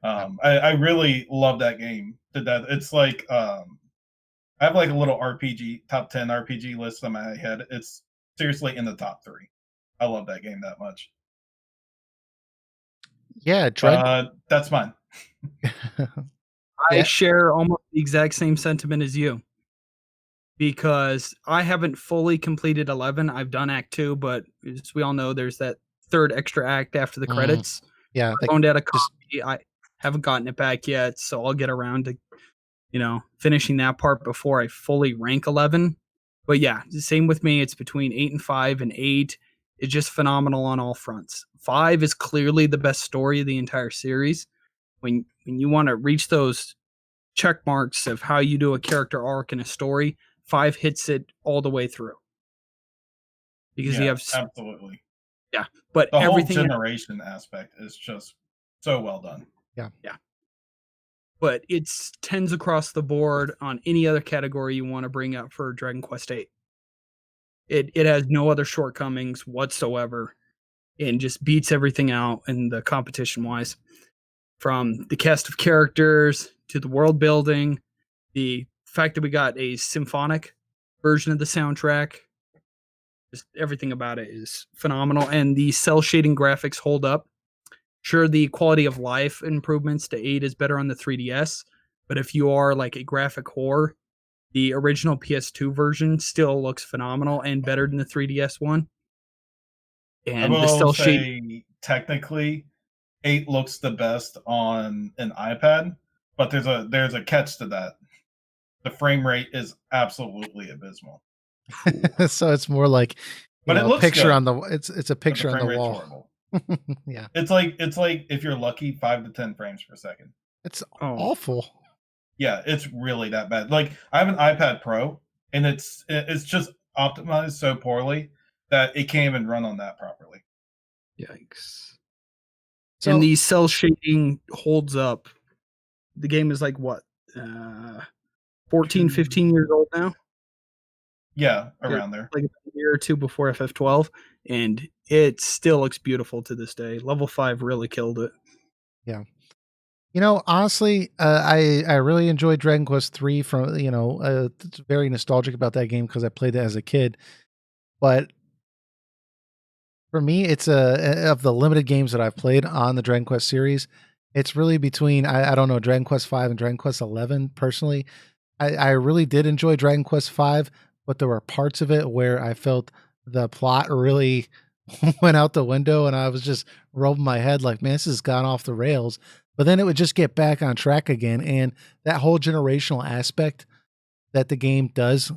I really love that game to death. It's like I have like a little RPG top 10 RPG list in my head. It's seriously in the top 3. I love that game that much. Yeah, Dread. That's mine. I Yeah. share almost the exact same sentiment as you, because I haven't fully completed 11. I've done Act 2, but as we all know, there's that third extra act after the credits. Yeah, I owned out a copy. I haven't gotten it back yet, so I'll get around to finishing that part before I fully rank 11. But yeah, the same with me. It's between 8 and 5, and 8 is just phenomenal on all fronts. 5 is clearly the best story of the entire series. When you want to reach those check marks of how you do a character arc in a story, 5 hits it all the way through. Because you have absolutely. Yeah, but the everything whole generation aspect is just so well done. Yeah. But it's tens across the board on any other category you want to bring up for Dragon Quest VIII. It has no other shortcomings whatsoever, and just beats everything out in the competition wise. From the cast of characters to the world building, the fact that we got a symphonic version of the soundtrack, just everything about it is phenomenal. And the cell shading graphics hold up. Sure, the quality of life improvements to 8 is better on the 3DS, but if you are like a graphic whore, the original PS2 version still looks phenomenal and better than the 3DS one. And I the will cell say, shading, technically, 8 looks the best on an iPad, but there's a catch to that. The frame rate is absolutely abysmal. So it's more like But it looks picture good, on the it's a picture on the rate's wall. horrible. Yeah. It's like if you're lucky, 5 to 10 frames per second. It's awful. Yeah, it's really that bad. Like I have an iPad Pro, and it's just optimized so poorly that it can't even run on that properly. yikes. So, and the cell shading holds up. The game is like what? 14, 15 years old now? Yeah, around there. Like a year or two before FF12, and it still looks beautiful to this day. Level 5 really killed it. Yeah. Honestly, I really enjoyed Dragon Quest 3 from, it's very nostalgic about that game because I played it as a kid. But for me, it's of the limited games that I've played on the Dragon Quest series, it's really between, I don't know, Dragon Quest 5 and Dragon Quest 11 personally. I really did enjoy Dragon Quest 5, but there were parts of it where I felt the plot really went out the window and I was just rubbing my head like, man, this has gone off the rails. But then it would just get back on track again. And that whole generational aspect that the game does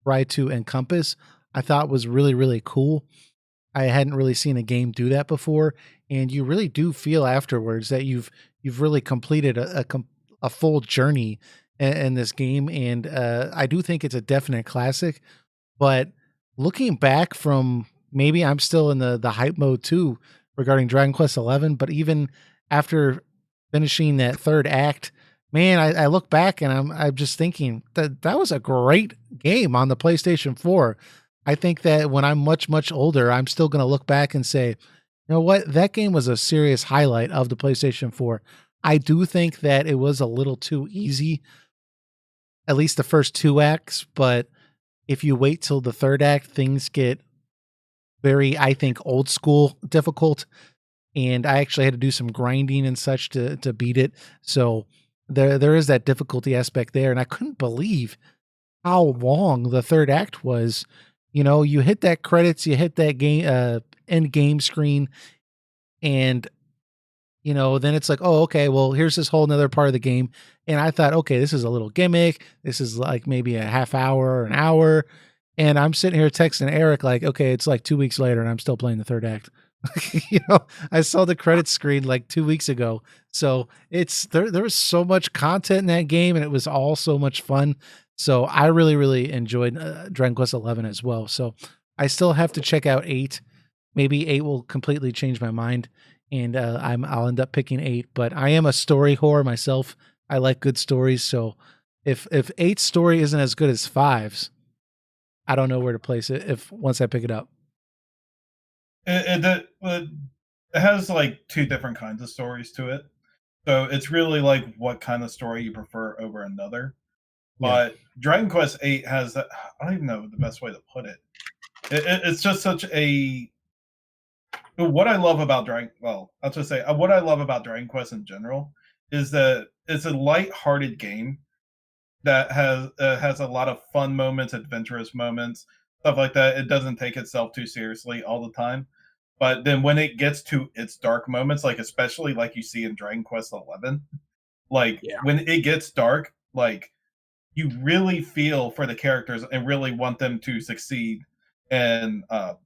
try to encompass, I thought was really, really cool. I hadn't really seen a game do that before. And you really do feel afterwards that you've really completed a full journey in this game. And I do think it's a definite classic. But looking back from, maybe I'm still in the hype mode too regarding Dragon Quest 11, but even after finishing that third act, man, I look back and I'm just thinking that was a great game on the PlayStation 4. I think that when I'm much, much older, I'm still going to look back and say, you know what, that game was a serious highlight of the PlayStation 4. I do think that it was a little too easy, at least the first 2 acts, but if you wait till the third act, things get very, I think, old school difficult. And I actually had to do some grinding and such to beat it. So there is that difficulty aspect there. And I couldn't believe how long the third act was. You hit that credits, you hit that game end game screen, and then it's like, oh, okay, well, here's this whole nother part of the game. And I thought, okay, this is a little gimmick. This is like maybe a half hour or an hour. And I'm sitting here texting Eric like, okay, it's like 2 weeks later and I'm still playing the third act. I saw the credits screen like 2 weeks ago. So there was so much content in that game and it was all so much fun. So I really, really enjoyed Dragon Quest 11 as well. So I still have to check out 8. Maybe 8 will completely change my mind, and I'll end up picking 8. But I am a story whore myself. I like good stories, so if 8's story isn't as good as 5's, I don't know where to place it if once I pick it up. It has like two different kinds of stories to it, so it's really like what kind of story you prefer over another. Yeah. But Dragon Quest VIII has that. I don't even know the best way to put it. It's just such a what I love about Dragon. Well, I'll just say what I love about Dragon Quest in general is that it's a light-hearted game that has a lot of fun moments, adventurous moments, stuff like that. It doesn't take itself too seriously all the time. But then when it gets to its dark moments, like especially like you see in Dragon Quest XI, like Yeah. when it gets dark, like you really feel for the characters and really want them to succeed and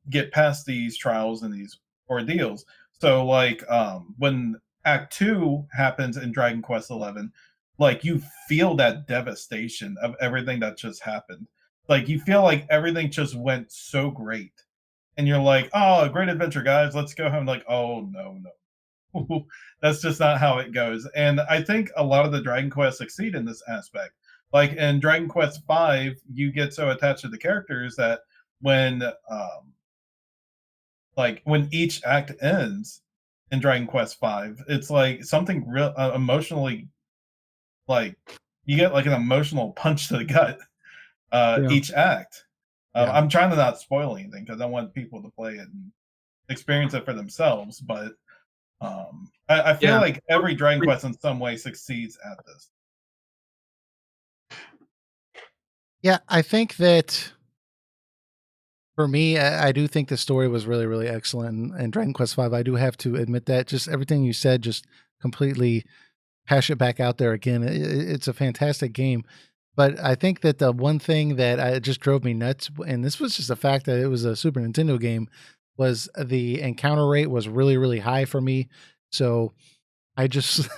get past these trials and these ordeals. So like when Act 2 happens in Dragon Quest XI, like you feel that devastation of everything that just happened. Like you feel like everything just went so great. And you're like, oh, great adventure, guys. Let's go home. Like, oh, no. That's just not how it goes. And I think a lot of the Dragon Quest succeed in this aspect. Like in Dragon Quest V, you get so attached to the characters that when when each act ends in Dragon Quest V, it's like something real emotionally, like you get like an emotional punch to the gut each act. Yeah. I'm trying to not spoil anything because I want people to play it and experience it for themselves. But I feel like every Dragon Quest in some way succeeds at this. Yeah, I think that for me, I do think the story was really, really excellent in Dragon Quest V. I do have to admit that. Just everything you said, just completely hash it back out there again. It's a fantastic game. But I think that the one thing that just drove me nuts, and this was just the fact that it was a Super Nintendo game, was the encounter rate was really, really high for me. So I just,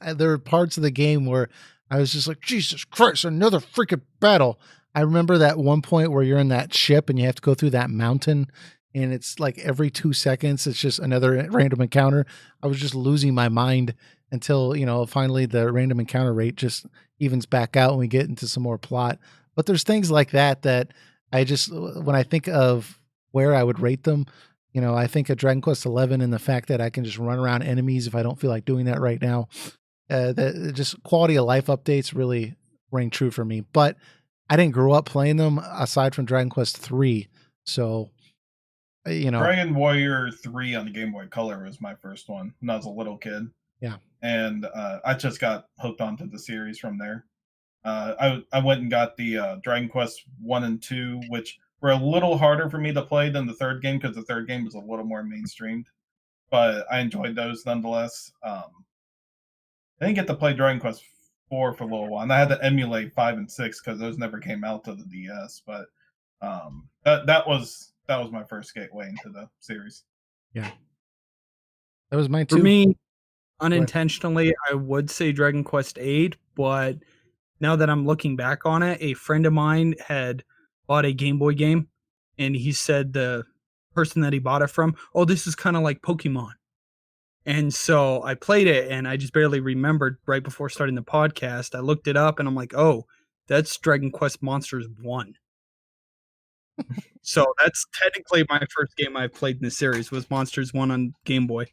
there were parts of the game where I was just like, Jesus Christ, another freaking battle. I remember that one point where you're in that ship and you have to go through that mountain, and it's like every 2 seconds, it's just another random encounter. I was just losing my mind until, finally the random encounter rate just evens back out and we get into some more plot. But there's things like that I just, when I think of where I would rate them, I think of Dragon Quest 11 and the fact that I can just run around enemies if I don't feel like doing that right now. That just quality of life updates really ring true for me. But I didn't grow up playing them aside from Dragon Quest 3. So, Dragon Warrior 3 on the Game Boy Color was my first one when I was a little kid. Yeah. And I just got hooked onto the series from there. I went and got the Dragon Quest 1 and 2, which were a little harder for me to play than the third game because the third game was a little more mainstreamed. But I enjoyed those nonetheless. I didn't get to play Dragon Quest 4 for a little while, and I had to emulate 5 and 6 because those never came out to the DS. But that was my first gateway into the series. Yeah, that was mine too. For me, unintentionally, I would say Dragon Quest VIII, but now that I'm looking back on it, a friend of mine had bought a Game Boy game, and he said the person that he bought it from, oh, this is kind of like Pokemon. And so I played it, and I just barely remembered right before starting the podcast. I looked it up, and I'm like, oh, that's Dragon Quest Monsters 1. So that's technically my first game I played in the series was Monsters 1 on Game Boy.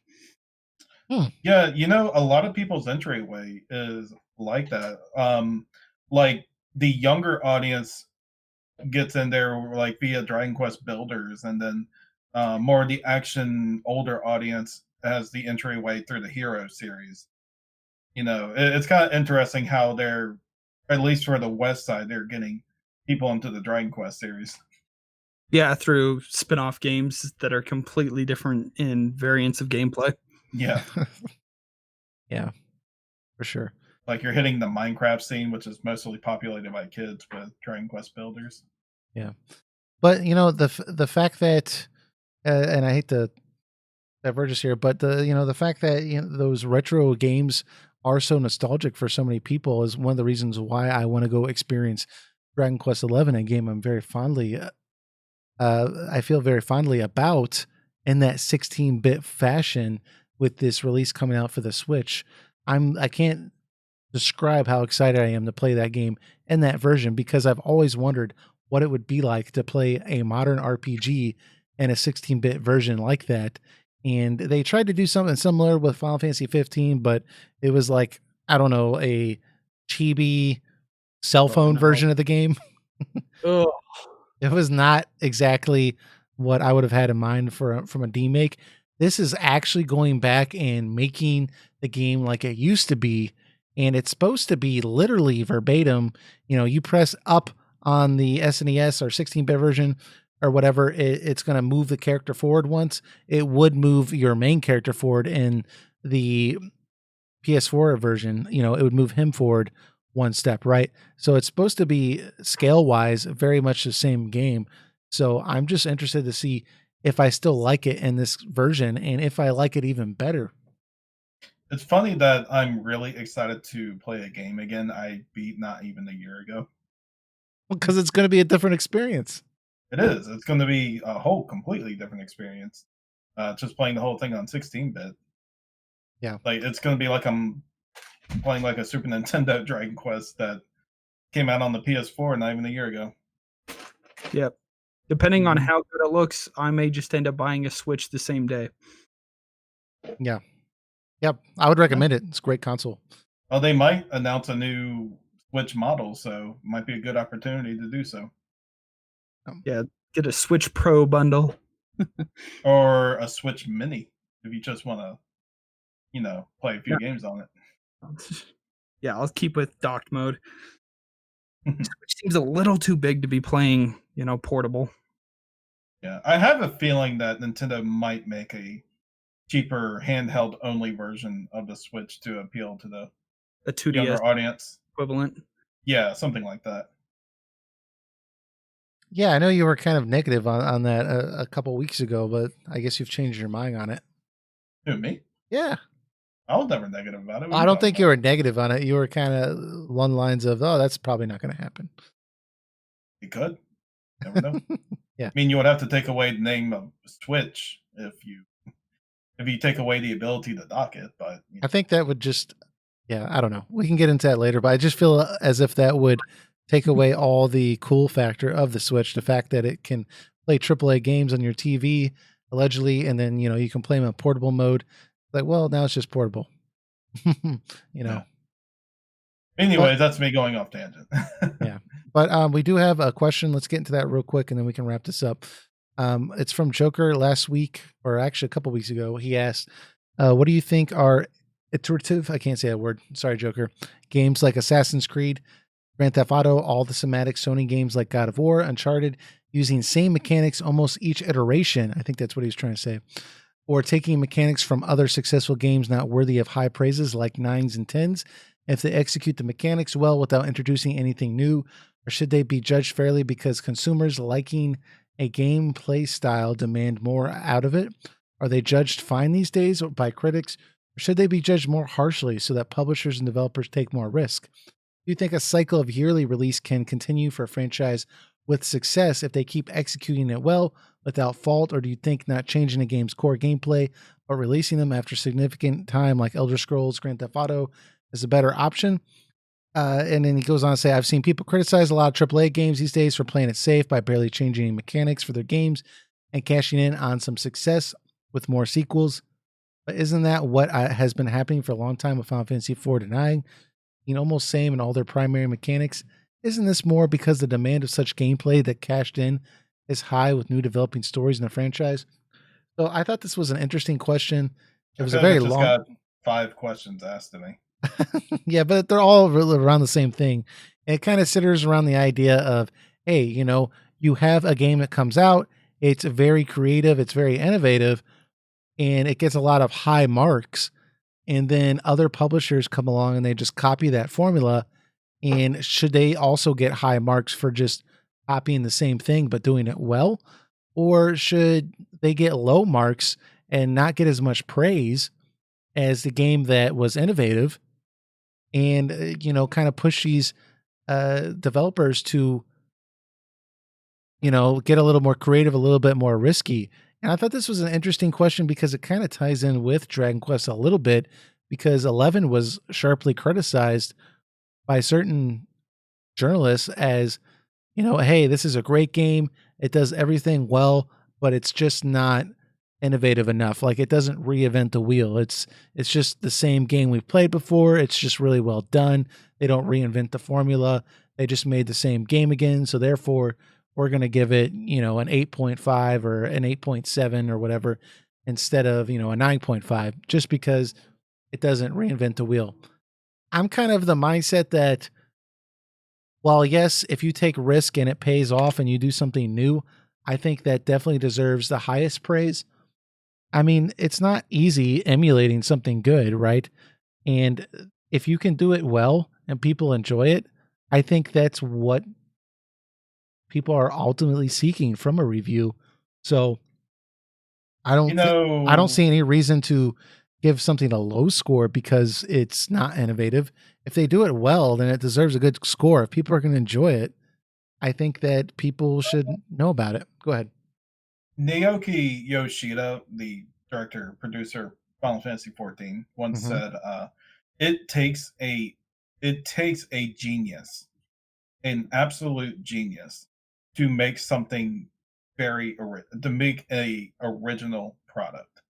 Yeah, a lot of people's entryway is like that. Like the younger audience gets in there like via Dragon Quest Builders, and then more the action older audience has the entryway through the Hero series. It's kind of interesting how they're, at least for the West side, they're getting people into the Dragon Quest series. Yeah, through spin-off games that are completely different in variants of gameplay. Yeah. Yeah, for sure. Like you're hitting the Minecraft scene, which is mostly populated by kids with Dragon Quest Builders. Yeah. But, the fact that, and I hate to diverge us here, but the fact that those retro games are so nostalgic for so many people is one of the reasons why I want to go experience Dragon Quest 11, a game I'm very fondly I feel very fondly about in that 16-bit fashion with this release coming out for the Switch. I can't describe how excited I am to play that game in that version because I've always wondered what it would be like to play a modern RPG in a 16-bit version like that. And they tried to do something similar with Final Fantasy 15, but it was like, I don't know, a chibi cell phone version of the game. Oh, It was not exactly what I would have had in mind from a demake. This is actually going back and making the game like it used to be, and it's supposed to be literally verbatim. You press up on the SNES or 16-bit version or whatever, it's going to move the character forward once. It would move your main character forward in the PS4 version. It would move him forward one step, right? So it's supposed to be scale wise very much the same game. So I'm just interested to see if I still like it in this version and if I like it even better. It's funny that I'm really excited to play a game again I beat not even a year ago. Because it's going to be a different experience. It is. It's going to be a whole completely different experience. Just playing the whole thing on 16-bit. Yeah. Like, it's going to be like I'm playing like a Super Nintendo Dragon Quest that came out on the PS4 not even a year ago. Yep. Depending on how good it looks, I may just end up buying a Switch the same day. Yeah. Yep. I would recommend it. It's a great console. Oh, they might announce a new Switch model, so it might be a good opportunity to do so. Yeah, get a Switch Pro bundle. Or a Switch Mini if you just want to, play a few games on it. Yeah, I'll keep with docked mode. Switch seems a little too big to be playing, portable. Yeah, I have a feeling that Nintendo might make a cheaper handheld only version of the Switch to appeal to the A 2DS younger audience equivalent. Yeah, something like that. Yeah, I know you were kind of negative on that a couple weeks ago, but I guess you've changed your mind on it. Who, me? Yeah. I was never negative about it. I don't think you were negative on it. You were kind of along the lines of, oh, that's probably not going to happen. It could. Never know. Yeah. I mean, you would have to take away the name of Switch if you take away the ability to dock it, but I think that would just, yeah, I don't know. We can get into that later, but I just feel as if that would take away all the cool factor of the Switch, the fact that it can play AAA games on your TV, allegedly, and then, you can play them in portable mode. Like, well, now it's just portable. Yeah. Anyways, that's me going off tangent. Yeah. But we do have a question. Let's get into that real quick, and then we can wrap this up. It's from Joker last week, or actually a couple weeks ago. He asked, what do you think are iterative, I can't say that word, sorry, Joker, games like Assassin's Creed, Grand Theft Auto, all the somatic Sony games like God of War, Uncharted, using same mechanics almost each iteration? I think that's what he's trying to say. Or taking mechanics from other successful games not worthy of high praises like 9s and 10s, if they execute the mechanics well without introducing anything new, or should they be judged fairly because consumers liking a gameplay style demand more out of it? Are they judged fine these days by critics, or should they be judged more harshly so that publishers and developers take more risk? Do you think a cycle of yearly release can continue for a franchise with success if they keep executing it well without fault, or do you think not changing a game's core gameplay but releasing them after significant time like Elder Scrolls, Grand Theft Auto is a better option? And then he goes on to say, I've seen people criticize a lot of AAA games these days for playing it safe by barely changing any mechanics for their games and cashing in on some success with more sequels. But isn't that what has been happening for a long time with Final Fantasy IV denying, almost same in all their primary mechanics? Isn't this more because the demand of such gameplay that cashed in is high with new developing stories in the franchise? So I thought this was an interesting question. It was a very long. Got 5 questions asked to me. Yeah, but they're all around the same thing. It kind of centers around the idea of, hey, you have a game that comes out, it's very creative, it's very innovative, and it gets a lot of high marks. And then other publishers come along and they just copy that formula. And should they also get high marks for just copying the same thing but doing it well? Or should they get low marks and not get as much praise as the game that was innovative? And, kind of push these developers to get a little more creative, a little bit more risky. And I thought this was an interesting question because it kind of ties in with Dragon Quest a little bit, because 11 was sharply criticized by certain journalists as, hey, this is a great game. It does everything well, but it's just not innovative enough. Like, it doesn't reinvent the wheel. It's just the same game we've played before. It's just really well done. They don't reinvent the formula. They just made the same game again. So therefore, we're going to give it, an 8.5 or an 8.7 or whatever, instead of, a 9.5, just because it doesn't reinvent the wheel. I'm kind of the mindset that, while yes, if you take risk and it pays off and you do something new, I think that definitely deserves the highest praise. I mean, it's not easy emulating something good, right? And if you can do it well and people enjoy it, I think that's what people are ultimately seeking from a review. So I don't see any reason to give something a low score because it's not innovative. If they do it well, then it deserves a good score. If people are going to enjoy it, I think that people should know about it. Go ahead. Naoki Yoshida, the director producer of Final Fantasy XIV, once said, "It takes a genius, an absolute genius, to make something to make a original product,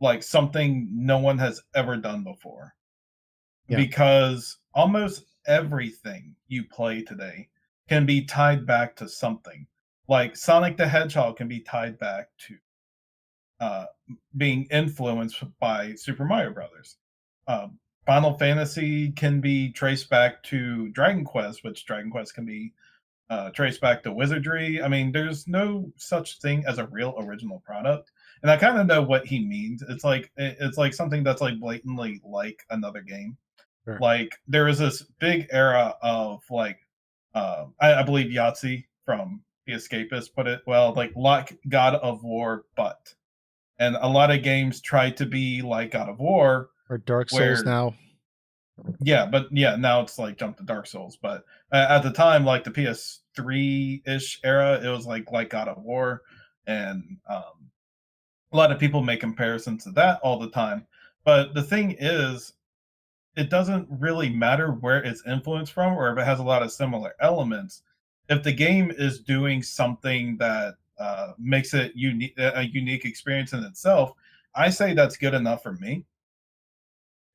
like something no one has ever done before." Yeah. Because almost everything you play today can be tied back to something. Like Sonic the Hedgehog can be tied back to being influenced by Super Mario Brothers. Final Fantasy can be traced back to Dragon Quest, which Dragon Quest can be traced back to Wizardry. I mean, there's no such thing as a real original product, and I kind of know what he means. It's like something that's like blatantly like another game. Sure. Like there was this big era of like I believe Yahtzee from The Escapist put it well, like God of War, and a lot of games try to be like God of War or Dark Souls now. Yeah, but now it's like jump to Dark Souls. But at the time, like the PS3-ish era, it was like God of War, and a lot of people make comparisons to that all the time. But the thing is, it doesn't really matter where it's influenced from or if it has a lot of similar elements. If the game is doing something that makes it a unique experience in itself, I say that's good enough for me.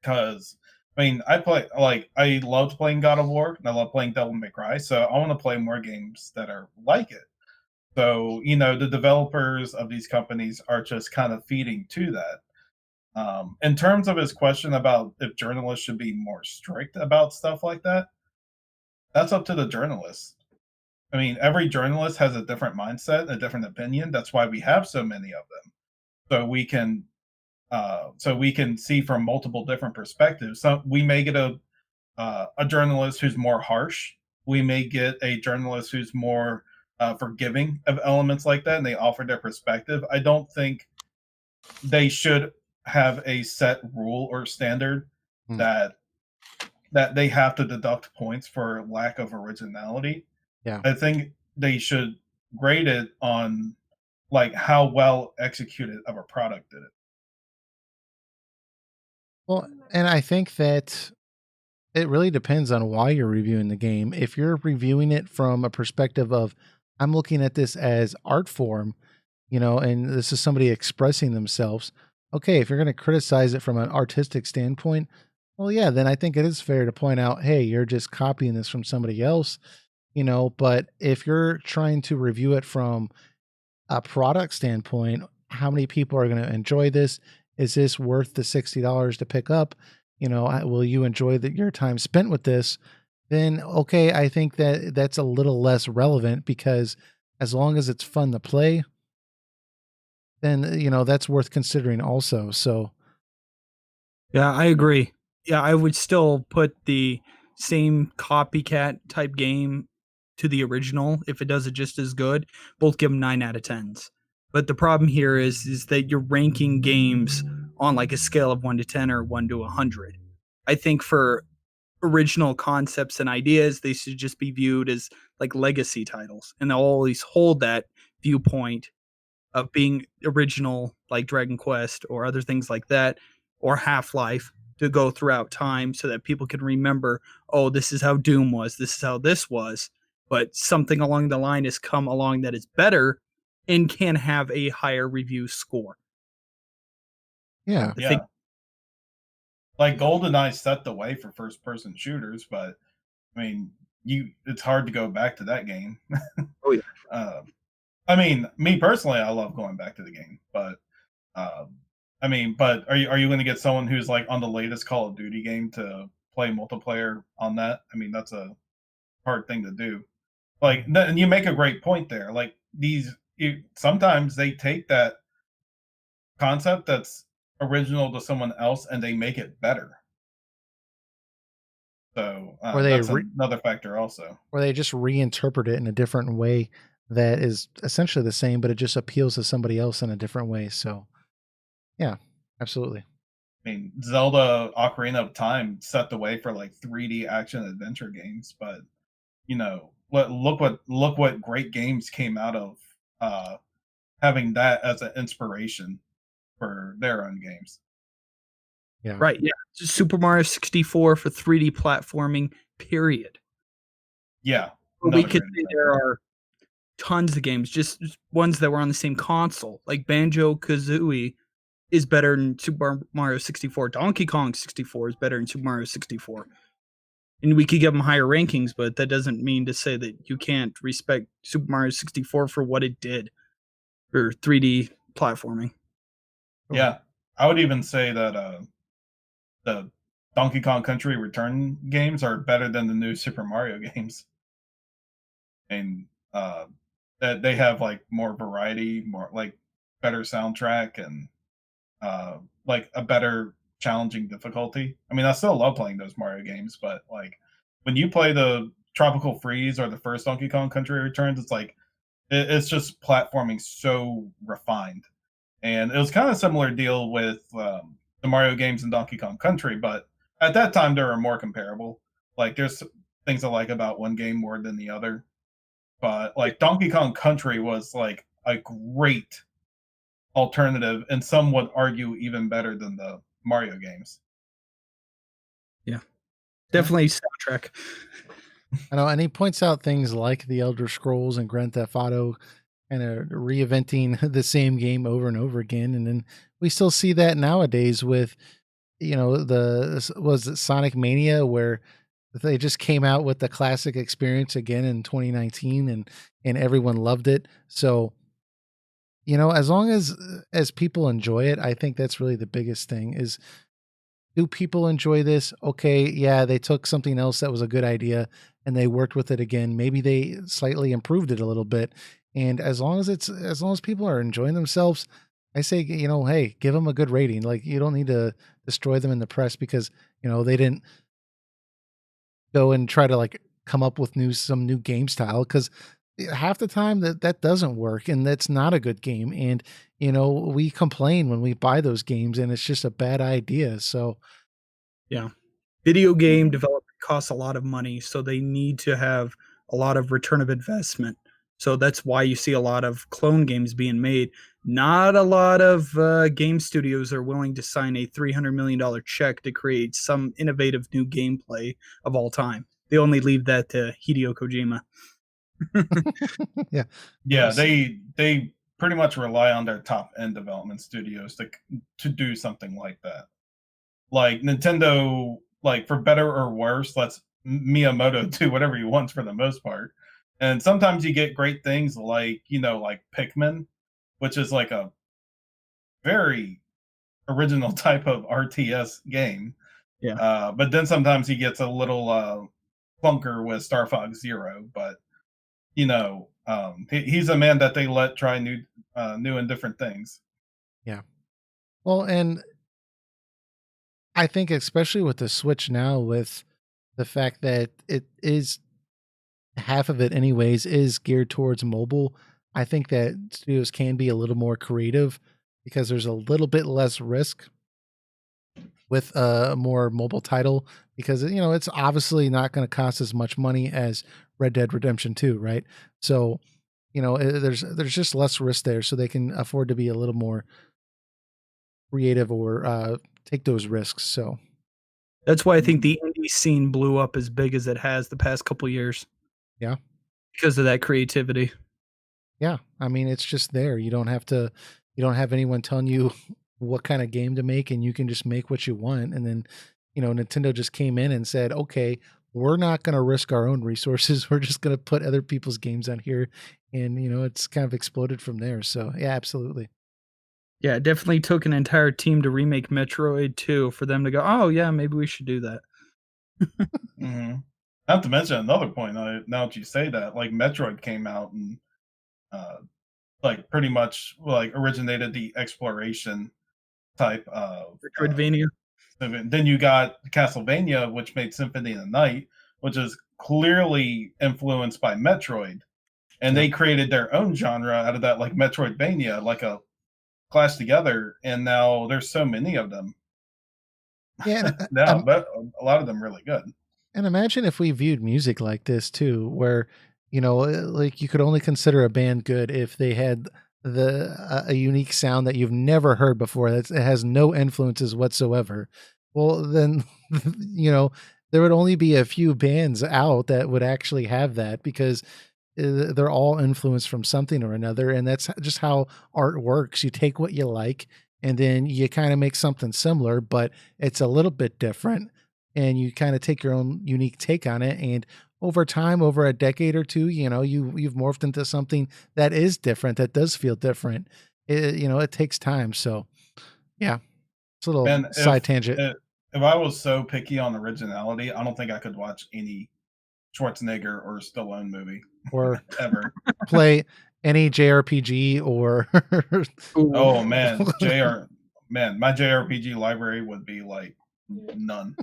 Because I mean, I loved playing God of War and I love playing Devil May Cry, so I want to play more games that are like it. So the developers of these companies are just kind of feeding to that. In terms of his question about if journalists should be more strict about stuff like that, that's up to the journalists. I mean, every journalist has a different mindset, a different opinion. That's why we have so many of them, so we can see from multiple different perspectives. So we may get a journalist who's more harsh. We may get a journalist who's more forgiving of elements like that, and they offer their perspective. I don't think they should have a set rule or standard that they have to deduct points for lack of originality. Yeah. I think they should grade it on like how well executed of a product did it. Well, and I think that it really depends on why you're reviewing the game. If you're reviewing it from a perspective of, I'm looking at this as art form, and this is somebody expressing themselves. Okay, if you're going to criticize it from an artistic standpoint, well, yeah, then I think it is fair to point out, hey, you're just copying this from somebody else, but if you're trying to review it from a product standpoint, how many people are going to enjoy this? Is this worth the $60 to pick up? Will you enjoy your time spent with this? Then, okay, I think that that's a little less relevant, because as long as it's fun to play, then, that's worth considering also. So, yeah, I agree. Yeah, I would still put the same copycat type game to the original if it does it just as good. Both give them 9 out of 10s. But the problem here is that you're ranking games on like a scale of 1 to 10 or 1 to 100. I think for original concepts and ideas. They should just be viewed as like legacy titles, and they'll always hold that viewpoint of being original, like Dragon Quest or other things like that, or Half-Life, to go throughout time so that people can remember, oh, this is how Doom was, this is how this was, but something along the line has come along that is better and can have a higher review score. Yeah. I think like GoldenEye set the way for first-person shooters, but I mean, it's hard to go back to that game. Oh yeah. I mean, me personally, I love going back to the game, but I mean, but are you going to get someone who's like on the latest Call of Duty game to play multiplayer on that? I mean, that's a hard thing to do. Like, and you make a great point there. Like sometimes they take that concept that's original to someone else and they make it better. So Or they that's another factor also. Or they just reinterpret it in a different way that is essentially the same, but it just appeals to somebody else in a different way. So, yeah, absolutely. I mean, Zelda Ocarina of Time set the way for like 3D action adventure games, but you know, look what great games came out of having that as an inspiration for their own games. Yeah. Right. Yeah. Super Mario 64 for 3D platforming, period. Yeah. We could say there are tons of games, just ones that were on the same console, like Banjo-Kazooie is better than Super Mario 64. Donkey Kong 64 is better than Super Mario 64. And we could give them higher rankings, but that doesn't mean to say that you can't respect Super Mario 64 for what it did for 3D platforming. Yeah. I would even say that the Donkey Kong Country Return games are better than the new Super Mario games. And that they have like more variety, more like better soundtrack, and like a better challenging difficulty. I mean, I still love playing those Mario games, but like when you play the Tropical Freeze or the first Donkey Kong Country Returns, it's like it's just platforming so refined. And it was kind of a similar deal with the Mario games in Donkey Kong Country, but at that time they were more comparable. Like there's things I like about one game more than the other, but like Donkey Kong Country was like a great alternative, and some would argue even better than the Mario games. Yeah, definitely soundtrack. I know, and he points out things like the Elder Scrolls and Grand Theft Auto, kind of reinventing the same game over and over again, and then we still see that nowadays with, was it Sonic Mania, where they just came out with the classic experience again in 2019, and everyone loved it. So, as long as people enjoy it, I think that's really the biggest thing is, do people enjoy this? Okay, yeah, they took something else that was a good idea and they worked with it again. Maybe they slightly improved it a little bit. And as long as people are enjoying themselves, I say, hey, give them a good rating. Like, you don't need to destroy them in the press because, they didn't go and try to like come up with some new game style, because half the time that doesn't work and that's not a good game. And we complain when we buy those games and it's just a bad idea. So yeah, video game development costs a lot of money, so they need to have a lot of return of investment. So that's why you see a lot of clone games being made. Not a lot of game studios are willing to sign a $300 million check to create some innovative new gameplay of all time. They only leave that to Hideo Kojima. Yeah. Yeah, they pretty much rely on their top end development studios to do something like that. Like Nintendo, like for better or worse, lets Miyamoto do whatever he wants for the most part. And sometimes you get great things like, like Pikmin, which is like a very original type of RTS game. Yeah. But then sometimes he gets a little clunker with Star Fox Zero. But he's a man that they let try new and different things. Yeah. Well, and I think especially with the Switch now, with the fact that it is half of it anyways is geared towards mobile, I think that studios can be a little more creative because there's a little bit less risk. with a more mobile title, because it's obviously not going to cost as much money as Red Dead Redemption 2, right? So there's just less risk there, so they can afford to be a little more creative or take those risks. So That's why I think the indie scene blew up as big as it has the past couple years. Yeah. Because of that creativity. Yeah, I mean, it's just there. You don't have anyone telling you what kind of game to make, and you can just make what you want. And then, Nintendo just came in and said, okay, we're not going to risk our own resources. We're just going to put other people's games on here. And, it's kind of exploded from there. So yeah, absolutely. Yeah, it definitely took an entire team to remake Metroid 2 for them to go, oh yeah, maybe we should do that. Mm-hmm. Not to mention another point, now that you say that, like Metroid came out and like pretty much like originated the exploration type of Metroidvania. Then you got Castlevania, which made Symphony of the Night, which is clearly influenced by Metroid, and they created their own genre out of that, like Metroidvania, like a clash together. And now there's so many of them. Yeah, now, but a lot of them really good. And imagine if we viewed music like this too, where like you could only consider a band good if they had a unique sound that you've never heard before. It has no influences whatsoever. Well, then there would only be a few bands out that would actually have that, because they're all influenced from something or another, and that's just how art works. You take what you like, and then you kind of make something similar, but it's a little bit different, and you kind of take your own unique take on it. And over time, over a decade or two, you've morphed into something that is different, that does feel different. It takes time. So yeah, it's a little side tangent. If I was so picky on originality, I don't think I could watch any Schwarzenegger or Stallone movie or ever play any JRPG or oh man, my JRPG library would be like none.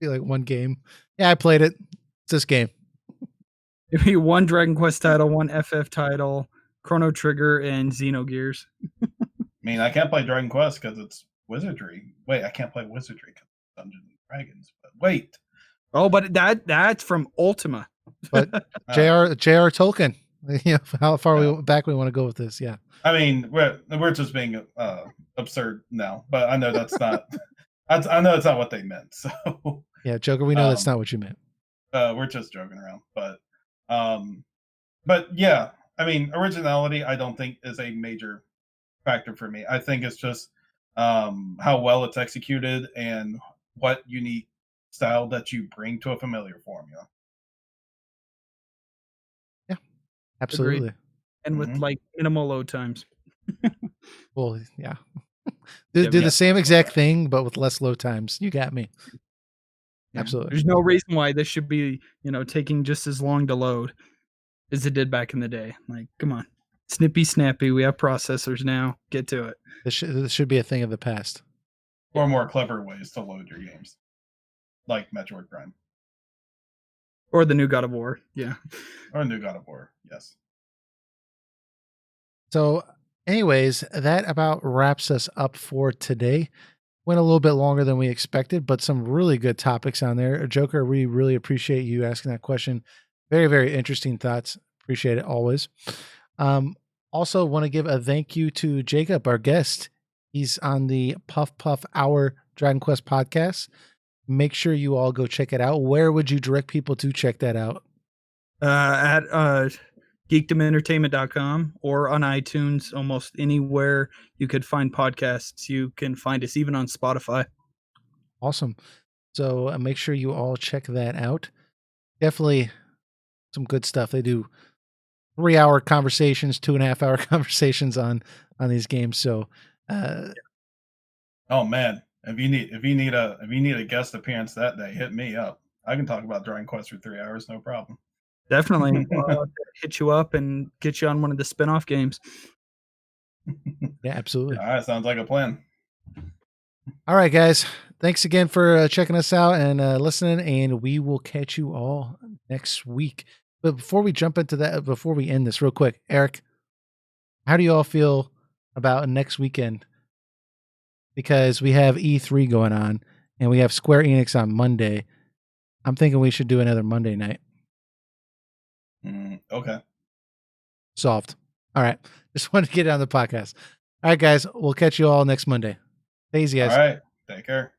Be like one game. Yeah, I played it. It's this game. It'd be one Dragon Quest title, one FF title, Chrono Trigger, and Xenogears. I mean, I can't play Dragon Quest because it's wizardry. Wait, I can't play wizardry because it's Dungeons and Dragons. But wait. Oh, but that's from Ultima. But J.R. Tolkien. How far back we want to go with this? Yeah. I mean, we're just being absurd now, but I know that's not. I know it's not what they meant. So yeah, Joker, we know that's not what you meant. We're just joking around, but yeah, I mean, originality I don't think is a major factor for me. I think it's just how well it's executed and what unique style that you bring to a familiar formula. Yeah, absolutely. Agreed. And with like minimal load times. Well, yeah. do the same exact thing, but with less load times. You got me. Yeah. Absolutely. There's no reason why this should be, taking just as long to load as it did back in the day. Like, come on. Snippy snappy. We have processors now. Get to it. This should be a thing of the past. Or more clever ways to load your games. Like Metroid Prime. Or the new God of War. Yeah. Or new God of War. Yes. So anyways, that about wraps us up for today. Went a little bit longer than we expected, but some really good topics on there. Joker, we really appreciate you asking that question. Very, very interesting thoughts. Appreciate it always. Also want to give a thank you to Jacob, our guest. He's on the Puff Puff Hour Dragon Quest podcast. Make sure you all go check it out. Where would you direct people to check that out? At geekdomentertainment.com or on iTunes, almost anywhere you could find podcasts. You can find us even on Spotify. Awesome. So make sure you all check that out. Definitely some good stuff. They do 3-hour conversations, 2.5-hour conversations on these games. So, oh man, if you need a guest appearance that day, hit me up. I can talk about Dragon Quest for 3 hours, no problem. Definitely hit you up and get you on one of the spin-off games. Yeah, absolutely. Yeah, that sounds like a plan. All right, guys. Thanks again for checking us out and listening, and we will catch you all next week. But before we jump into that, before we end this real quick, Eric, how do you all feel about next weekend? Because we have E3 going on, and we have Square Enix on Monday. I'm thinking we should do another Monday night. Okay. Solved. All right. Just wanted to get it on the podcast. All right, guys. We'll catch you all next Monday. Stay easy, guys. All right. Take care.